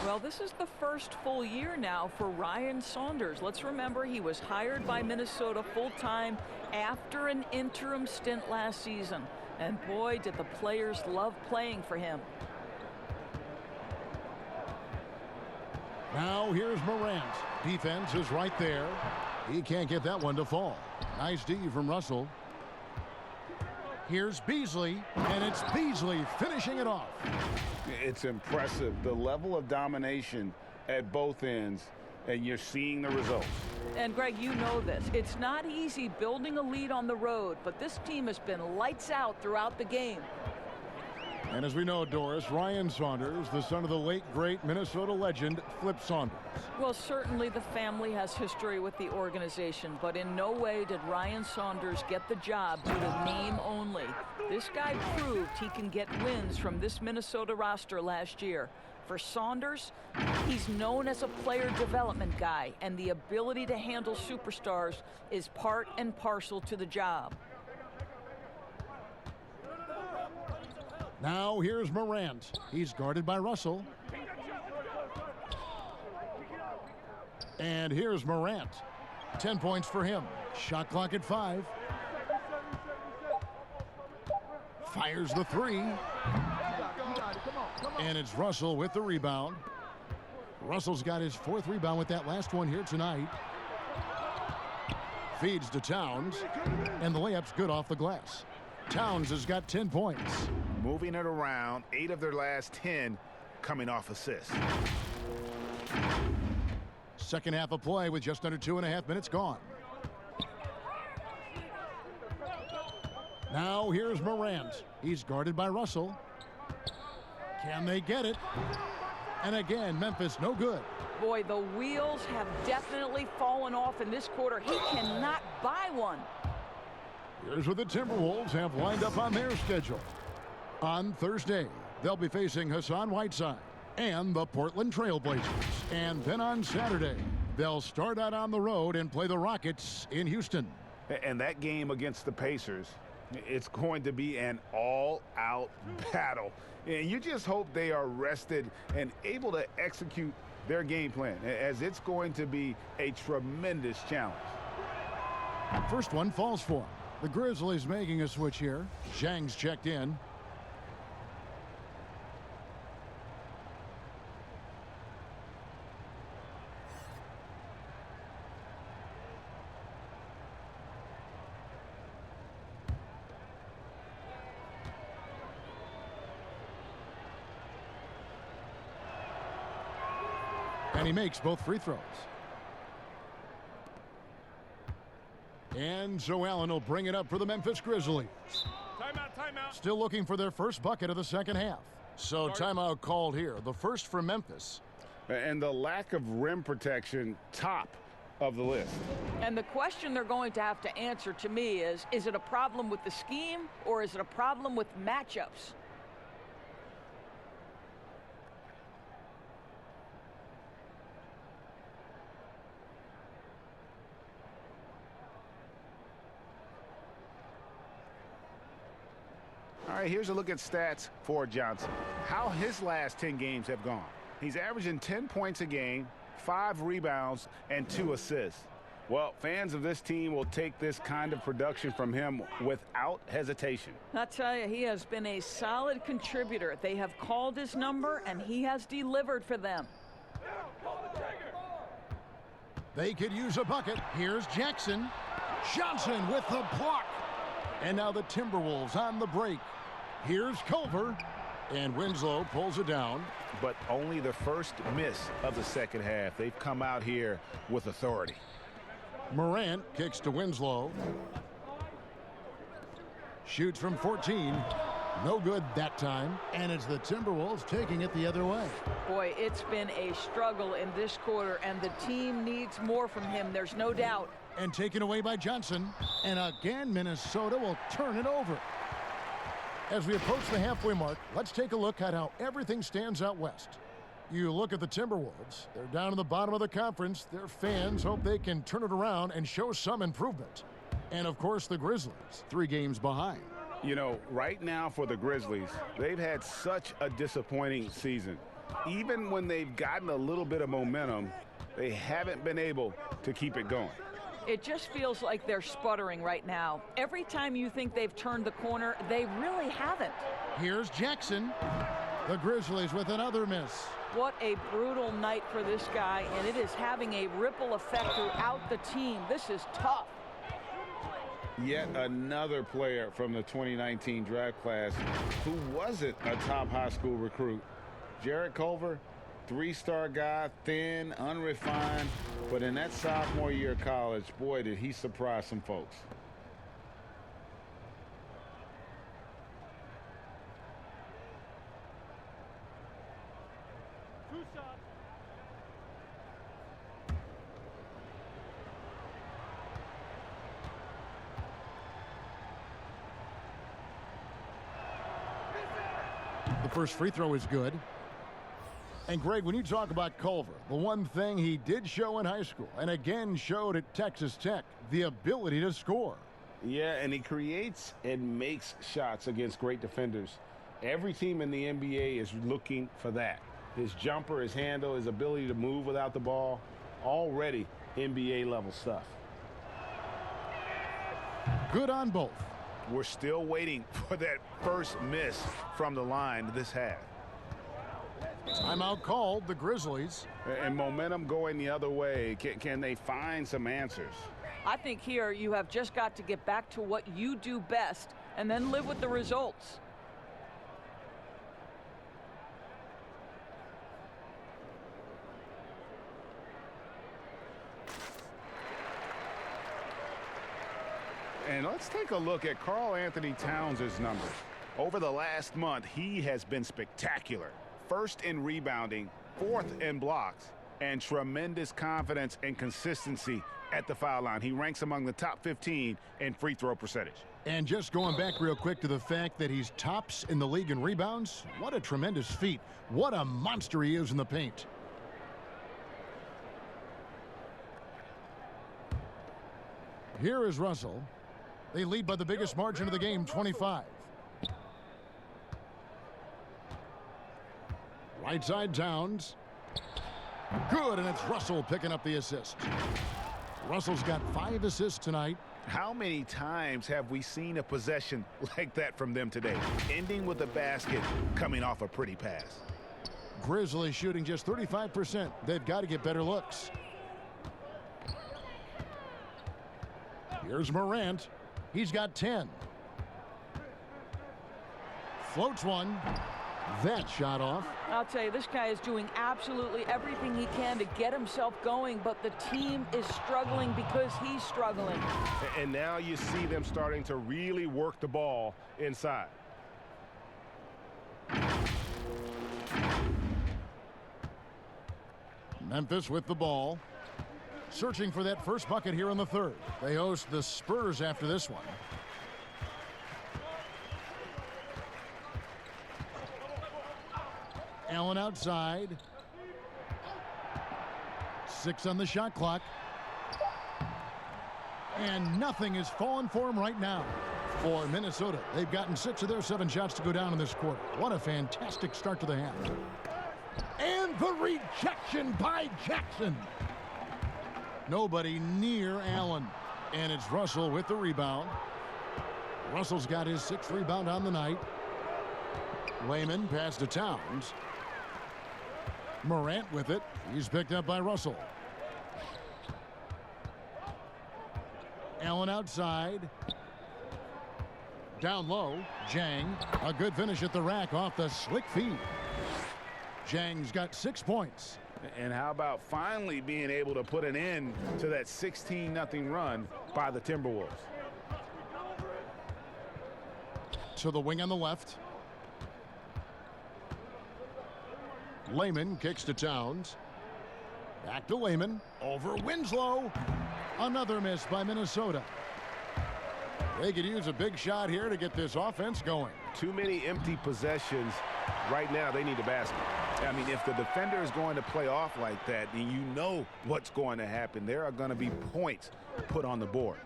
Well, this is the first full year now for Ryan Saunders. Let's remember he was hired by Minnesota full-time after an interim stint last season. And boy, did the players love playing for him. Now here's Morant. Defense is right there. He can't get that one to fall. Nice D from Russell. Here's Beasley, and it's Beasley finishing it off. It's impressive, the level of domination at both ends, and you're seeing the results. And Greg, you know this. It's not easy building a lead on the road, but this team has been lights out throughout the game. And as we know, Doris, Ryan Saunders, the son of the late, great Minnesota legend, Flip Saunders. Well, certainly the family has history with the organization, but in no way did Ryan Saunders get the job due to name only. This guy proved he can get wins from this Minnesota roster last year. For Saunders, he's known as a player development guy, and the ability to handle superstars is part and parcel to the job. Now here's Morant. He's guarded by Russell. And here's Morant. 10 points for him. Shot clock at 5. Fires the 3. And it's Russell with the rebound. Russell's got his 4th rebound with that last one here tonight. Feeds to Towns. And the layup's good off the glass. Towns has got 10 points. Moving it around, 8 of their last 10 coming off assists. Second half of play with just under 2.5 minutes gone. Now here's Morant. He's guarded by Russell. Can they get it? And again, Memphis no good. Boy, the wheels have definitely fallen off in this quarter. He cannot buy one. Here's what the Timberwolves have lined up on their schedule. On Thursday, they'll be facing Hassan Whiteside and the Portland Trail Blazers. And then on Saturday, they'll start out on the road and play the Rockets in Houston. And that game against the Pacers, it's going to be an all-out battle. And you just hope they are rested and able to execute their game plan, as it's going to be a tremendous challenge. First one falls for him. The Grizzlies making a switch here. Zhang's checked in. And he makes both free throws. And Joe Allen will bring it up for the Memphis Grizzlies. Timeout. Still looking for their first bucket of the second half. So timeout called here. The first for Memphis. And the lack of rim protection, top of the list. And the question they're going to have to answer to me is it a problem with the scheme or is it a problem with matchups? All right, here's a look at stats for Johnson. How his last 10 games have gone. He's averaging 10 points a game, 5 rebounds, and 2 assists. Well, fans of this team will take this kind of production from him without hesitation. I tell you, he has been a solid contributor. They have called his number, and he has delivered for them. They could use a bucket. Here's Jackson. Johnson with the block. And now the Timberwolves on the break. Here's Culver. And Winslow pulls it down. But only the first miss of the second half. They've come out here with authority. Morant kicks to Winslow. Shoots from 14. No good that time. And it's the Timberwolves taking it the other way. Boy, it's been a struggle in this quarter, and the team needs more from him. There's no doubt. And taken away by Johnson. And again, Minnesota will turn it over. As we approach the halfway mark, let's take a look at how everything stands out west. You look at the Timberwolves. They're down in the bottom of the conference. Their fans hope they can turn it around and show some improvement. And, of course, the Grizzlies, 3 games behind. You know, right now for the Grizzlies, they've had such a disappointing season. Even when they've gotten a little bit of momentum, they haven't been able to keep it going. It just feels like they're sputtering right now. Every time you think they've turned the corner, they really haven't. Here's Jackson. The Grizzlies with another miss. What a brutal night for this guy, and it is having a ripple effect throughout the team. This is tough. Yet another player from the 2019 draft class who wasn't a top high school recruit. Jarrett Culver, 3-star guy, thin, unrefined, but in that sophomore year of college, boy, did he surprise some folks. The first free throw is good. And, Greg, when you talk about Culver, the one thing he did show in high school and again showed at Texas Tech, the ability to score. Yeah, and he creates and makes shots against great defenders. Every team in the NBA is looking for that. His jumper, his handle, his ability to move without the ball, already NBA-level stuff. Good on both. We're still waiting for that first miss from the line this half. Timeout called, the Grizzlies. And momentum going the other way. Can they find some answers? I think here you have just got to get back to what you do best and then live with the results. And let's take a look at Karl Anthony Towns' numbers. Over the last month, he has been spectacular. First in rebounding, fourth in blocks, and tremendous confidence and consistency at the foul line. He ranks among the top 15 in free throw percentage. And just going back real quick to the fact that he's tops in the league in rebounds, what a tremendous feat. What a monster he is in the paint. Here is Russell. They lead by the biggest margin of the game, 25. Right side Towns. Good, and it's Russell picking up the assist. Russell's got 5 assists tonight. How many times have we seen a possession like that from them today? Ending with a basket, coming off a pretty pass. Grizzlies shooting just 35%. They've got to get better looks. Here's Morant. He's got 10. Floats one. That shot off. I'll tell you, this guy is doing absolutely everything he can to get himself going, but the team is struggling because he's struggling. And now you see them starting to really work the ball inside. Memphis with the ball. Searching for that first bucket here in the third. They host the Spurs after this one. Allen outside. 6 on the shot clock. And nothing is falling for him right now. For Minnesota, they've gotten 6 of their 7 shots to go down in this quarter. What a fantastic start to the half. And the rejection by Jackson. Nobody near Allen. And it's Russell with the rebound. Russell's got his 6th rebound on the night. Layman pass to Towns. Morant with it. He's picked up by Russell. Allen outside. Down low. Jang. A good finish at the rack off the slick feed. Jang's got 6 points. And how about finally being able to put an end to that 16-0 run by the Timberwolves? To the wing on the left. Layman kicks to Towns. Back to Layman. Over Winslow. Another miss by Minnesota. They could use a big shot here to get this offense going. Too many empty possessions. Right now, they need a basket. I mean, if the defender is going to play off like that, then you know what's going to happen. There are going to be points put on the board.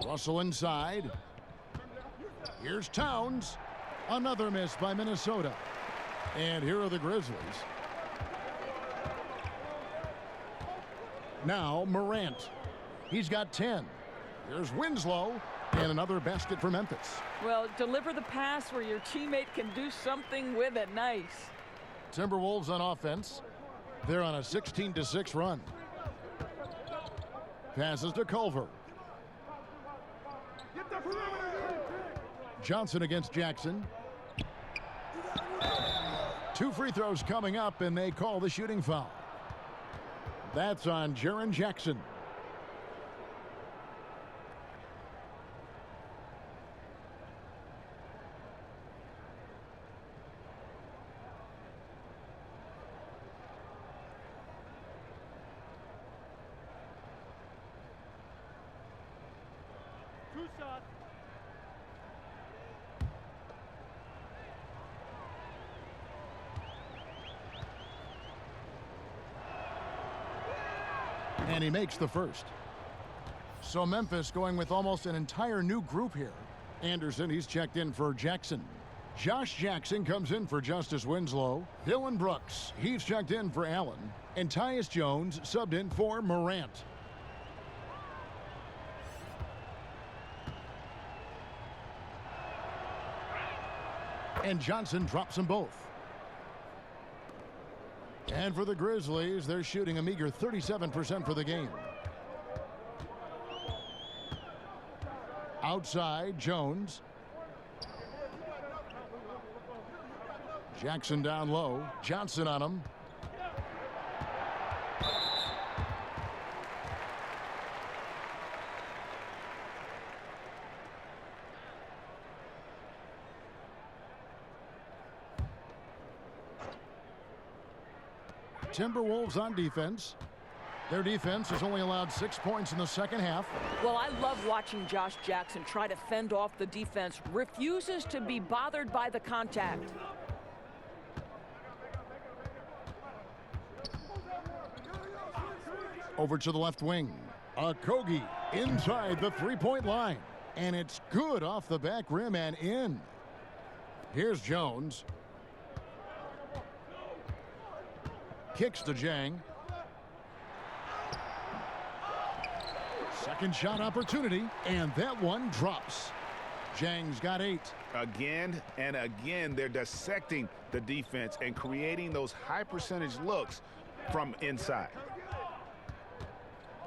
Russell inside. Here's Towns. Another miss by Minnesota. And here are the Grizzlies. Now Morant. He's got 10. Here's Winslow. And another basket for Memphis. Well, deliver the pass where your teammate can do something with it. Nice. Timberwolves on offense. They're on a 16-6 run. Passes to Culver. Johnson against Jackson. 2 free throws coming up, and they call the shooting foul. That's on Jaren Jackson. And he makes the first. So Memphis going with almost an entire new group here. Anderson, he's checked in for Jackson. Josh Jackson comes in for Justice Winslow. Dylan Brooks, he's checked in for Allen. And Tyus Jones subbed in for Morant. And Johnson drops them both. And for the Grizzlies, they're shooting a meager 37% for the game. Outside, Jones. Jackson down low. Johnson on him. Timberwolves on defense. Their defense has only allowed 6 points in the second half. Well, I love watching Josh Jackson try to fend off the defense. Refuses to be bothered by the contact. Over to the left wing. Okogie inside the three-point line. And it's good off the back rim and in. Here's Jones. Kicks to Jang. Second shot opportunity, and that one drops. Jang's got 8. Again and again, they're dissecting the defense and creating those high percentage looks from inside.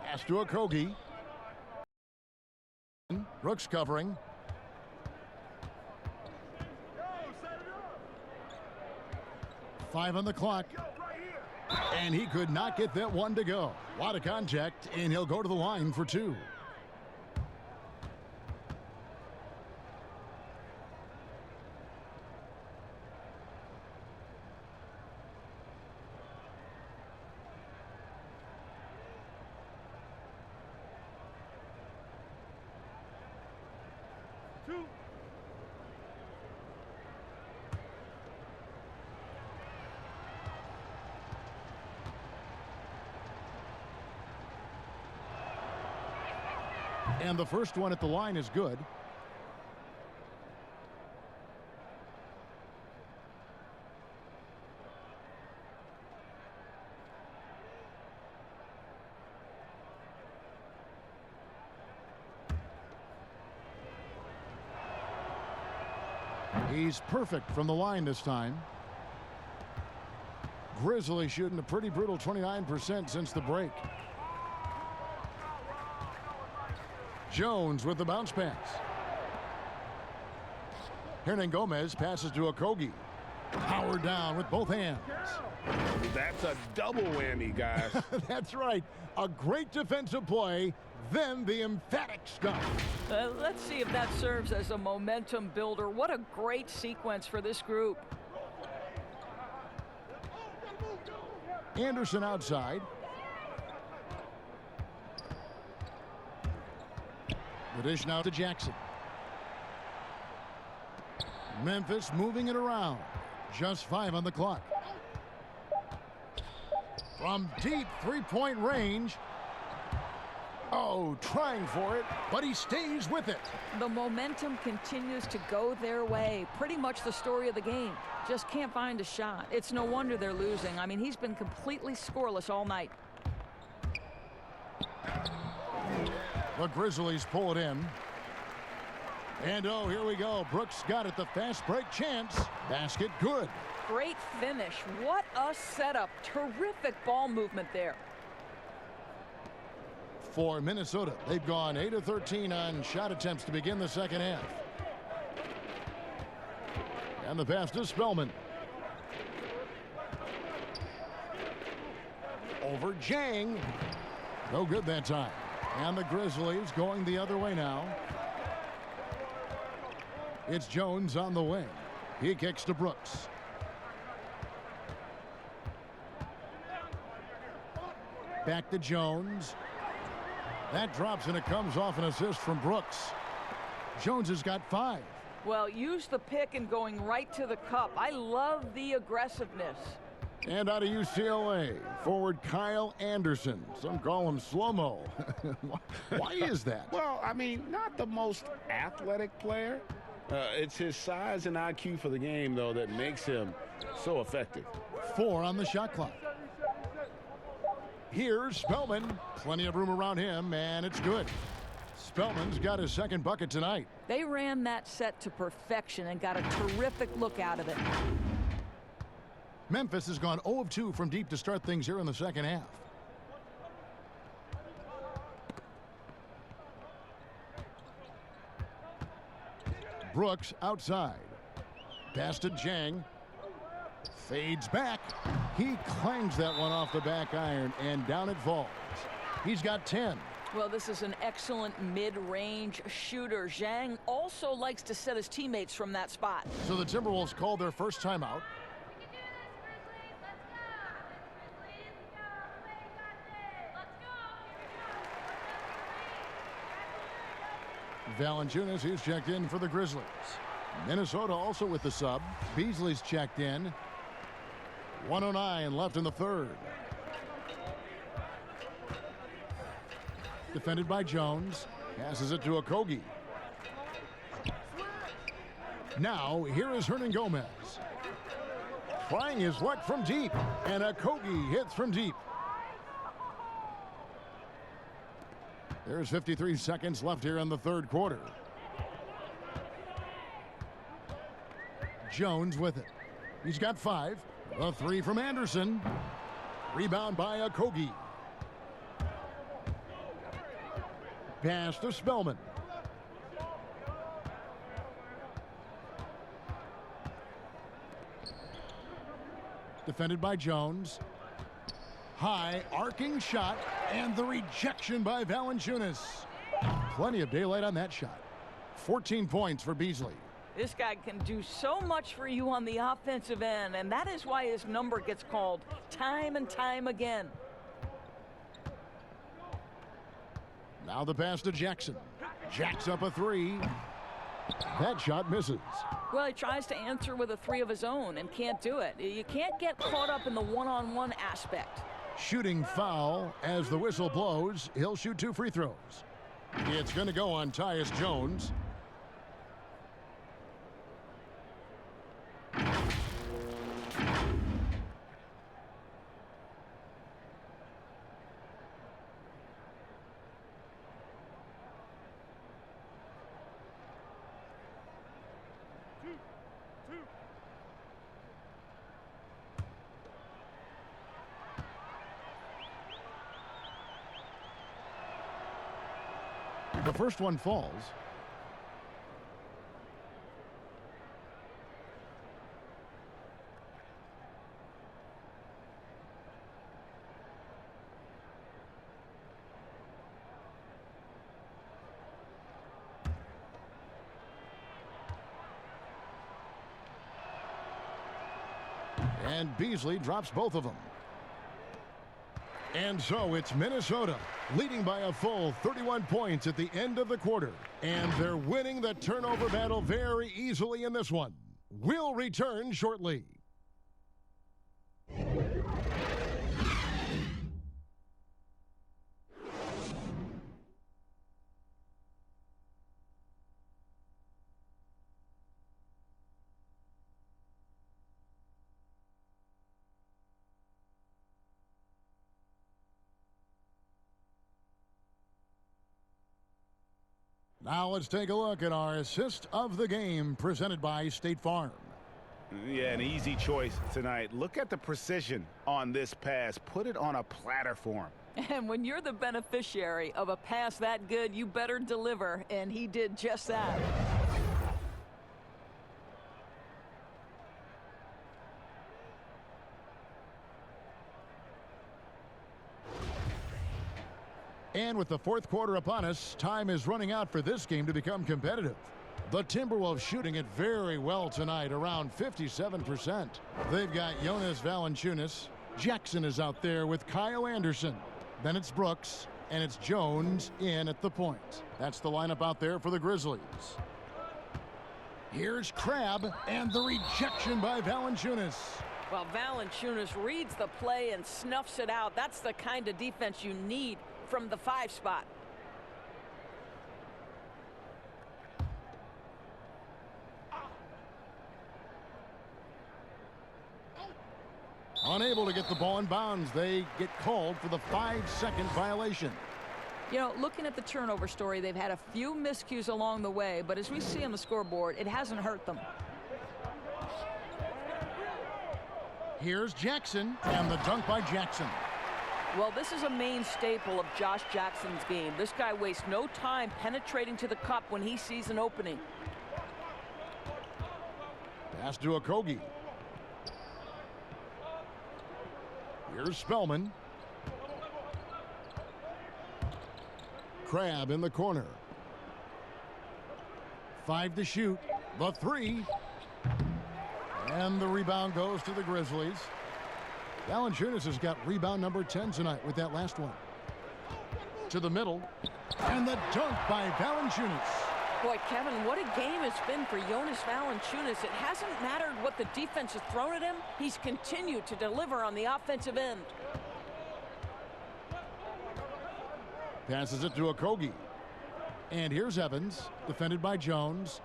Pass to Okogie. Brooks covering. Five on the clock. And he could not get that one to go. A lot of contact, and he'll go to the line for 2. And the first one at the line is good. He's perfect from the line this time. Grizzlies shooting a pretty brutal 29% since the break. Jones with the bounce pass. Hernangomez passes to Okogie. Powered down with both hands. That's a double whammy, guys. That's right. A great defensive play, then the emphatic stuff. Let's see if that serves as a momentum builder. What a great sequence for this group. Anderson outside. The dish now to Jackson. Memphis moving it around. Just 5 on the clock. From deep three-point range. Oh, trying for it, but he stays with it. The momentum continues to go their way. Pretty much the story of the game. Just can't find a shot. It's no wonder they're losing. I mean, he's been completely scoreless all night. The Grizzlies pull it in. And oh, here we go. Brooks got it. The fast break chance. Basket good. Great finish. What a setup. Terrific ball movement there. For Minnesota, they've gone 8 of 13 on shot attempts to begin the second half. And the pass to Spellman. Over Jang. No good that time. And the Grizzlies going the other way now. It's Jones on the wing. He kicks to Brooks. Back to Jones. That drops and it comes off an assist from Brooks. Jones has got 5. Well, use the pick and going right to the cup. I love the aggressiveness. And out of UCLA, forward Kyle Anderson. Some call him slow-mo. Why is that? Well, I mean, not the most athletic player. It's his size and IQ for the game, though, that makes him so effective. 4 on the shot clock. Here's Spellman. Plenty of room around him, and it's good. Spellman's got his second bucket tonight. They ran that set to perfection and got a terrific look out of it. Memphis has gone 0 of 2 from deep to start things here in the second half. Brooks outside. Pass to Jang. Fades back. He clangs that one off the back iron, and down it falls. He's got 10. Well, this is an excellent mid-range shooter. Zhang also likes to set his teammates from that spot. So the Timberwolves call their first timeout. Valanciunas is checked in for the Grizzlies. Minnesota also with the sub. Beasley's checked in. 1:09 left in the third. Defended by Jones. Passes it to Okogie. Now, here is Hernan Gomez. Trying his luck from deep. And Okogie hits from deep. There's 53 seconds left here in the third quarter. Jones with it. He's got 5. A 3 from Anderson. Rebound by Okogie. Pass to Spellman. Defended by Jones. High arcing shot and the rejection by Valanciunas. Plenty of daylight on that shot. 14 points for Beasley. This guy can do so much for you on the offensive end, and that is why his number gets called time and time again. Now the pass to Jackson. Jacks up a 3. That shot misses. Well, he tries to answer with a 3 of his own and can't do it. You can't get caught up in the one-on-one aspect. Shooting foul as the whistle blows. He'll shoot 2 free throws. It's going to go on Tyus Jones. The first one falls. And Beasley drops both of them. And so it's Minnesota leading by a full 31 points at the end of the quarter. And they're winning the turnover battle very easily in this one. We'll return shortly. Now let's take a look at our assist of the game presented by State Farm. Yeah, an easy choice tonight. Look at the precision on this pass. Put it on a platter for him. And when you're the beneficiary of a pass that good, you better deliver, and he did just that. And with the fourth quarter upon us, time is running out for this game to become competitive. The Timberwolves shooting it very well tonight, around 57%. They've got Jonas Valanciunas. Jackson is out there with Kyle Anderson. Then it's Brooks, and it's Jones in at the point. That's the lineup out there for the Grizzlies. Here's Crabbe, and the rejection by Valanciunas. Well, Valanciunas reads the play and snuffs it out. That's the kind of defense you need from the 5 spot. Unable to get the ball in bounds. They get called for the 5-second violation. You know, looking at the turnover story, they've had a few miscues along the way, but as we see on the scoreboard, it hasn't hurt them. Here's Jackson, and the dunk by Jackson. Well, this is a main staple of Josh Jackson's game. This guy wastes no time penetrating to the cup when he sees an opening. Pass to Okogie. Here's Spellman. Crabbe in the corner. 5 to shoot. The 3. And the rebound goes to the Grizzlies. Valanciunas has got rebound number 10 tonight with that last one. To the middle. And the dunk by Valanciunas. Boy, Kevin, what a game it's been for Jonas Valanciunas. It hasn't mattered what the defense has thrown at him. He's continued to deliver on the offensive end. Passes it to Okogie. And here's Evans, defended by Jones.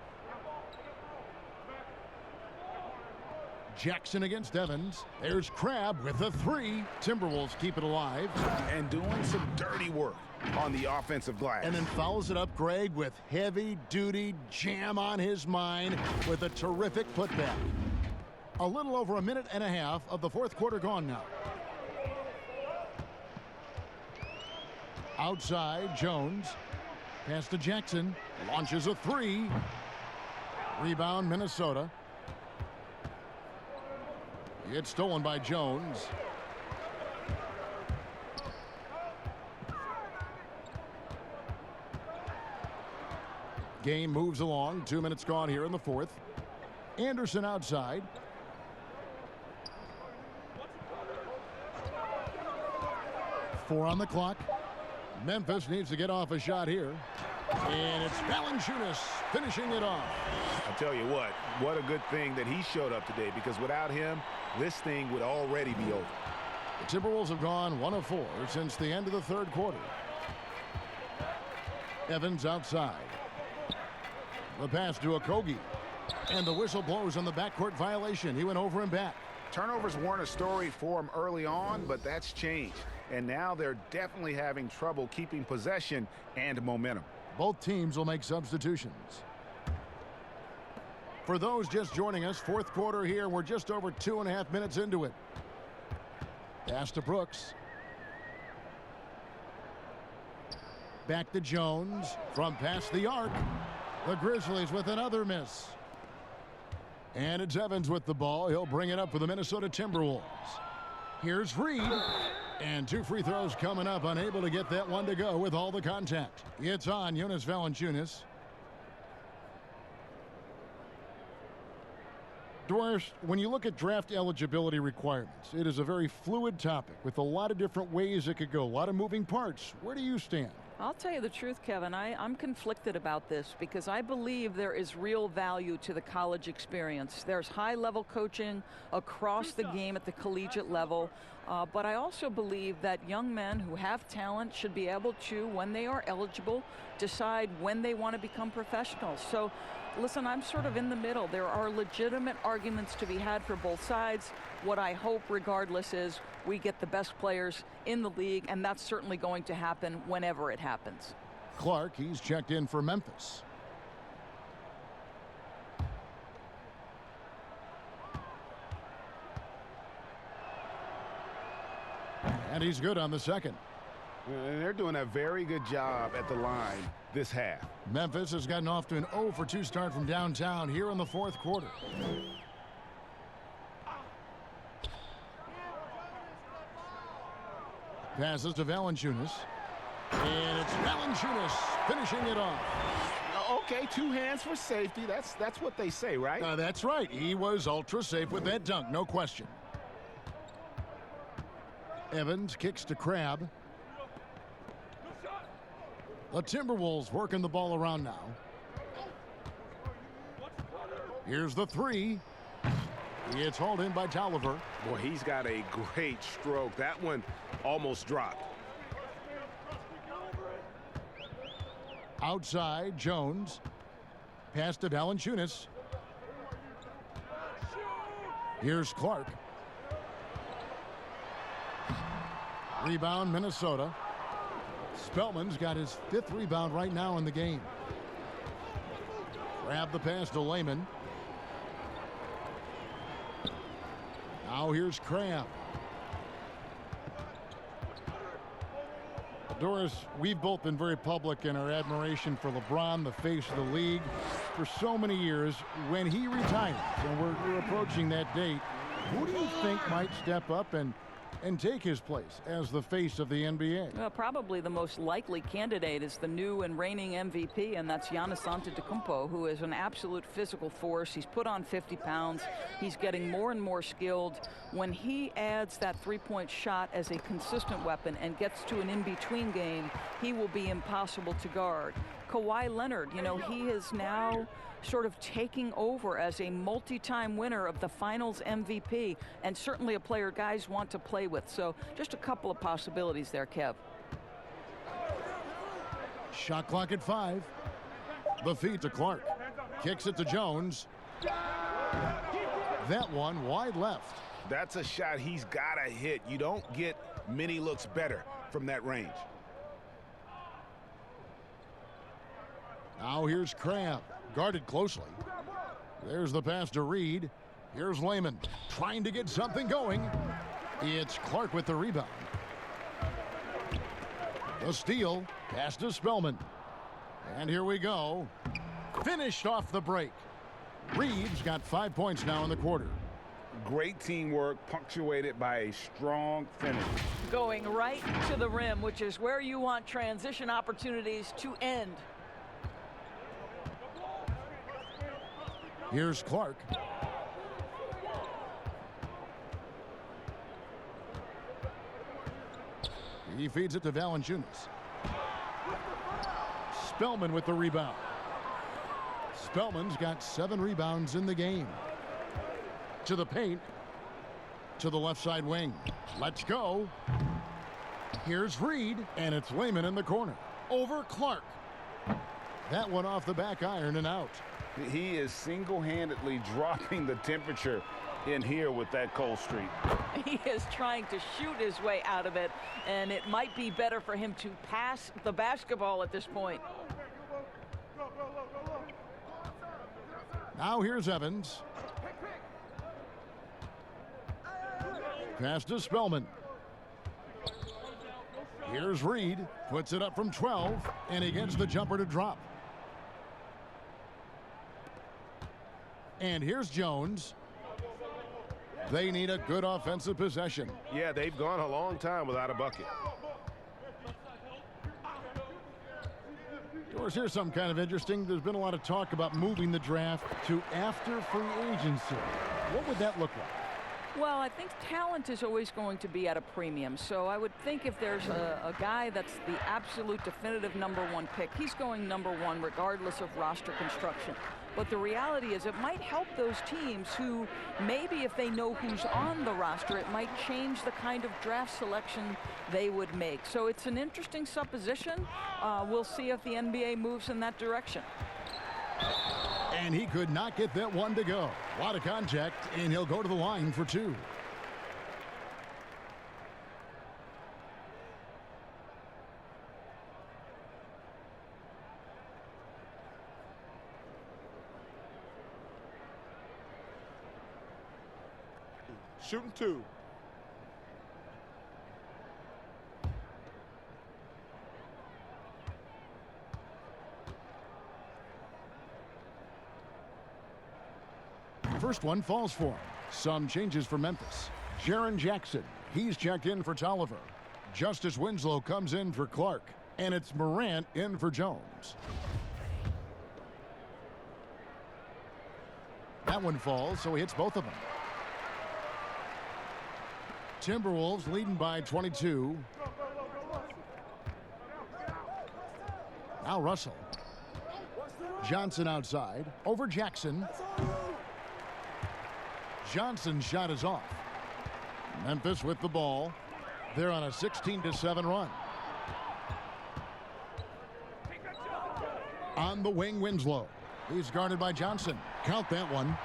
Jackson against Evans. There's Crabbe with the three. Timberwolves keep it alive. And doing some dirty work on the offensive glass. And then fouls it up, Greg, with heavy-duty jam on his mind with a terrific putback. A little over a minute and a half of the fourth quarter gone now. Outside, Jones. Pass to Jackson. Launches a three. Rebound, Minnesota. It's stolen by Jones. Game moves along. 2 minutes gone here in the fourth. Anderson outside. Four on the clock. Memphis needs to get off a shot here. And it's Valanciunas finishing it off. I'll tell you what a good thing that he showed up today, because without him, this thing would already be over. The Timberwolves have gone 1 of 4 since the end of the third quarter. Evans outside. The pass to Okogie. And the whistle blows on the backcourt violation. He went over and back. Turnovers weren't a story for him early on, but that's changed. And now they're definitely having trouble keeping possession and momentum. Both teams will make substitutions. For those just joining us, fourth quarter here. We're just over 2.5 minutes into it. Pass to Brooks. Back to Jones from past the arc. The Grizzlies with another miss. And it's Evans with the ball. He'll bring it up for the Minnesota Timberwolves. Here's Reed. And 2 free throws coming up. Unable to get that one to go with all the contact. It's on Jonas Valanciunas. Doris, when you look at draft eligibility requirements, it is a very fluid topic with a lot of different ways it could go, a lot of moving parts. Where do you stand? I'll tell you the truth, Kevin. I'm conflicted about this because I believe there is real value to the college experience. There's high-level coaching across the game at the collegiate level, but I also believe that young men who have talent should be able to, when they are eligible, decide when they want to become professionals. So, listen, I'm sort of in the middle. There are legitimate arguments to be had for both sides. What I hope, regardless, is we get the best players in the league, and that's certainly going to happen whenever it happens. Clark, he's checked in for Memphis. And he's good on the second. And they're doing a very good job at the line this half. Memphis has gotten off to an 0 for 2 start from downtown here in the fourth quarter. Passes to Valanciunas. And it's Valanciunas finishing it off. Okay, 2 hands for safety. That's what they say, right? That's right. He was ultra safe with that dunk, no question. Evans kicks to Crabbe. The Timberwolves working the ball around now. Here's the three. It's hauled in by Tolliver. Boy, he's got a great stroke. That one almost dropped. Outside, Jones. Pass to Valanciunas. Here's Clark. Rebound, Minnesota. Spellman's got his 5th rebound right now in the game. Grab the pass to Layman. Now here's Crabbe. Doris, we've both been very public in our admiration for LeBron, the face of the league, for so many years. When he retires, and we're approaching that date, who do you think might step up and take his place as the face of the NBA? Well, probably the most likely candidate is the new and reigning MVP, and that's Giannis Antetokounmpo, who is an absolute physical force. He's put on 50 pounds. He's getting more and more skilled. When he adds that three-point shot as a consistent weapon and gets to an in-between game, he will be impossible to guard. Kawhi Leonard. You know, he is now sort of taking over as a multi-time winner of the Finals MVP, and certainly a player guys want to play with. So just a couple of possibilities there, Kev. Shot clock at 5. The feed to Clark. Kicks it to Jones. That one wide left. That's a shot he's got to hit. You don't get many looks better from that range. Now here's Crabb, guarded closely. There's the pass to Reed. Here's Lehman trying to get something going. It's Clark with the rebound. The steal, pass to Spellman. And here we go. Finished off the break. Reed's got 5 points now in the quarter. Great teamwork, punctuated by a strong finish. Going right to the rim, which is where you want transition opportunities to end. Here's Clark. He feeds it to Valanciunas. Spellman with the rebound. Spellman's got 7 rebounds in the game. To the paint. To the left side wing. Let's go. Here's Reed, and it's Lehman in the corner. Over Clark. That one off the back iron and out. He is single-handedly dropping the temperature in here with that cold streak. He is trying to shoot his way out of it, and it might be better for him to pass the basketball at this point. Now here's Evans. Pass to Spellman. Here's Reed. Puts it up from 12, and he gets the jumper to drop. And here's Jones. They need a good offensive possession. Yeah, they've gone a long time without a bucket. Doris, here's something kind of interesting. There's been a lot of talk about moving the draft to after free agency. What would that look like? Well, I think talent is always going to be at a premium. So I would think if there's a guy that's the absolute definitive #1 pick, he's going #1 regardless of roster construction. But the reality is it might help those teams who maybe if they know who's on the roster, it might change the kind of draft selection they would make. So it's an interesting supposition. We'll see if the NBA moves in that direction. And he could not get that one to go. A lot of contact, and he'll go to the line for 2. Shooting 2. First one falls for him. Some changes for Memphis. Jaren Jackson, he's checked in for Tolliver. Justice Winslow comes in for Clark. And it's Morant in for Jones. That one falls, so he hits both of them. Timberwolves leading by 22. Now Russell. Johnson outside. Over Jackson. Johnson's shot is off. Memphis with the ball. They're on a 16-7 run. On the wing, Winslow. He's guarded by Johnson. Count that one.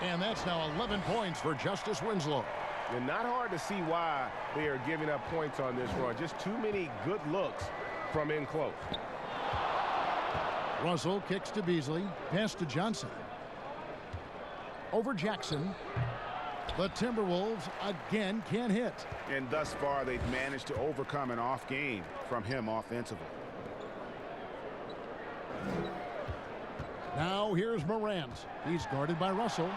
And that's now 11 points for Justice Winslow. And not hard to see why they are giving up points on this run. Just too many good looks from in close. Russell kicks to Beasley. Pass to Johnson. Over Jackson. The Timberwolves again can't hit. And thus far, they've managed to overcome an off game from him offensively. Now here's Morant. He's guarded by Russell.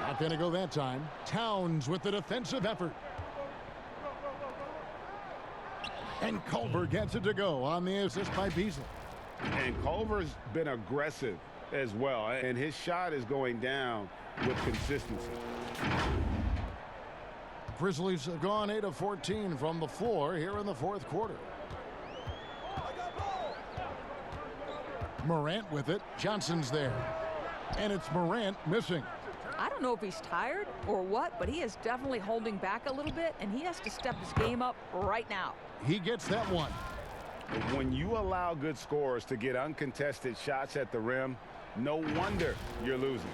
Not going to go that time. Towns with the defensive effort. And Culver gets it to go on the assist by Beasley. And Culver's been aggressive as well, and his shot is going down with consistency. Grizzlies have gone 8 of 14 from the floor here in the fourth quarter. Morant with it. Johnson's there. And it's Morant missing. I don't know if he's tired or what, but he is definitely holding back a little bit, and he has to step his game up right now. He gets that one. When you allow good scorers to get uncontested shots at the rim, no wonder you're losing.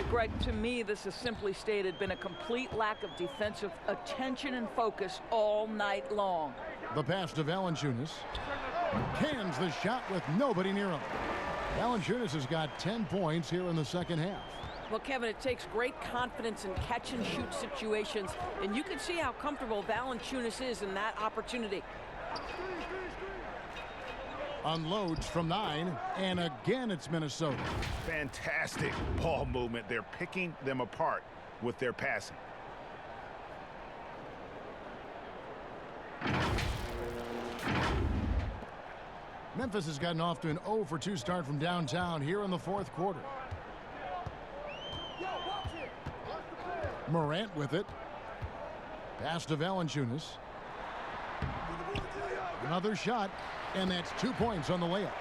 Greg, to me, this has simply stated been a complete lack of defensive attention and focus all night long. The pass to Valanciunas. Cans the shot with nobody near him. Valanciunas has got 10 points here in the second half. Well, Kevin, it takes great confidence in catch-and-shoot situations, and you can see how comfortable Valanciunas is in that opportunity. Unloads from 9, and again it's Minnesota. Fantastic ball movement. They're picking them apart with their passing. Memphis has gotten off to an 0-for-2 start from downtown here in the fourth quarter. Morant with it. Pass to Valanciunas. Another shot, and that's 2 points on the layup.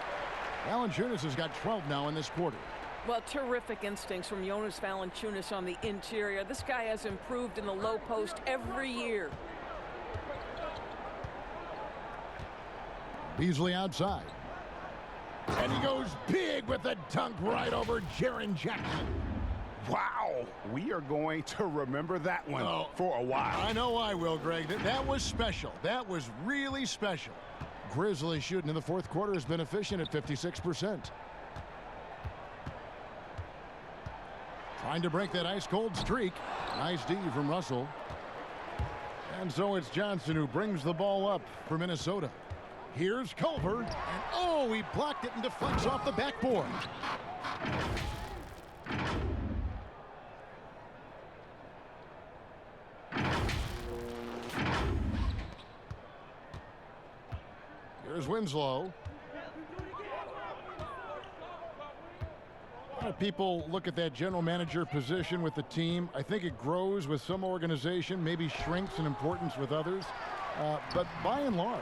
Valanciunas has got 12 now in this quarter. Well, terrific instincts from Jonas Valanciunas on the interior. This guy has improved in the low post every year. Beasley outside. And he goes big with a dunk right over Jaren Jackson. Wow, we are going to remember that one for a while. I know I will, Greg. That was special. That was really special. Grizzlies shooting in the fourth quarter has been efficient at 56%. Trying to break that ice-cold streak. Nice D from Russell. And so it's Johnson who brings the ball up for Minnesota. Here's Culver, and he blocked it and deflects off the backboard. Here's Winslow. A lot of people look at that general manager position with the team. I think it grows with some organization, maybe shrinks in importance with others. But by and large,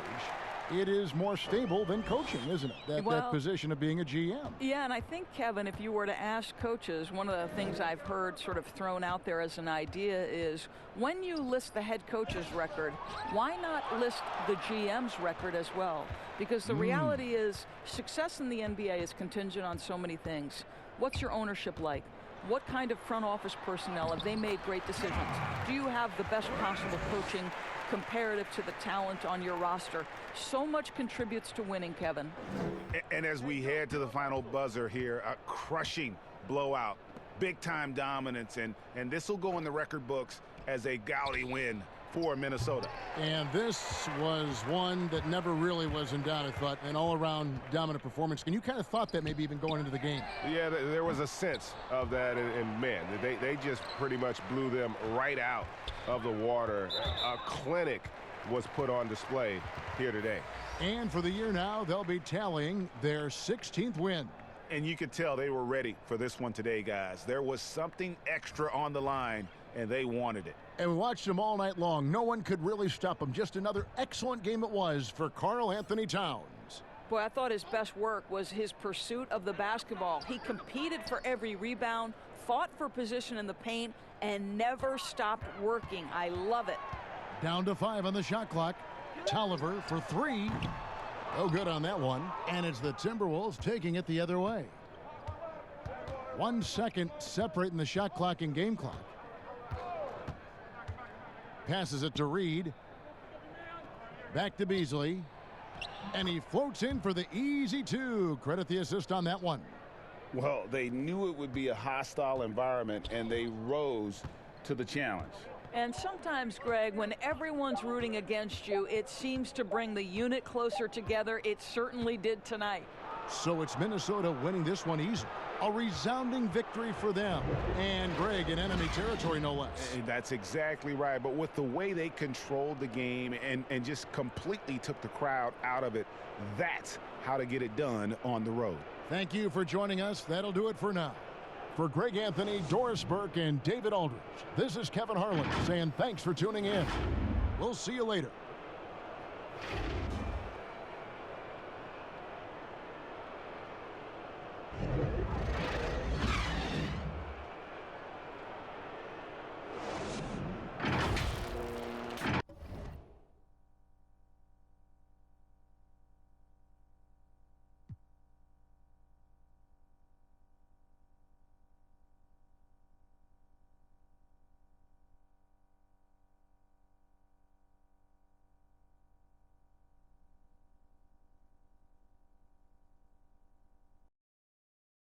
it is more stable than coaching, isn't it? That position of being a GM. Yeah, and I think, Kevin, if you were to ask coaches, one of the things I've heard sort of thrown out there as an idea is when you list the head coach's record, why not list the GM's record as well? Because the reality is success in the NBA is contingent on so many things. What's your ownership like? What kind of front office personnel? Have they made great decisions? Do you have the best possible coaching comparative to the talent on your roster? So much contributes to winning, Kevin. And as we head to the final buzzer here, a crushing blowout, big-time dominance, and this will go in the record books as a gaudy win for Minnesota. And this was one that never really was in doubt, I thought, an all-around dominant performance. And you kind of thought that maybe even going into the game. Yeah, there was a sense of that, and man, they just pretty much blew them right out of the water. A clinic was put on display here today. And for the year now, they'll be tallying their 16th win. And you could tell they were ready for this one today, guys. There was something extra on the line, and they wanted it. And we watched them all night long. No one could really stop them. Just another excellent game it was for Karl Anthony Towns. Boy, I thought his best work was his pursuit of the basketball. He competed for every rebound, fought for position in the paint, and never stopped working. I love it. Down to 5 on the shot clock. Tolliver for 3. No good on that one. And it's the Timberwolves taking it the other way. 1 second separating the shot clock and game clock. Passes it to Reed. Back to Beasley. And he floats in for the easy 2. Credit the assist on that one. Well, they knew it would be a hostile environment, and they rose to the challenge. And sometimes, Greg, when everyone's rooting against you, it seems to bring the unit closer together. It certainly did tonight. So it's Minnesota winning this one easy. A resounding victory for them. And Greg, in enemy territory, no less. That's exactly right. But with the way they controlled the game and just completely took the crowd out of it, that's how to get it done on the road. Thank you for joining us. That'll do it for now. For Greg Anthony, Doris Burke, and David Aldridge, this is Kevin Harlan saying thanks for tuning in. We'll see you later.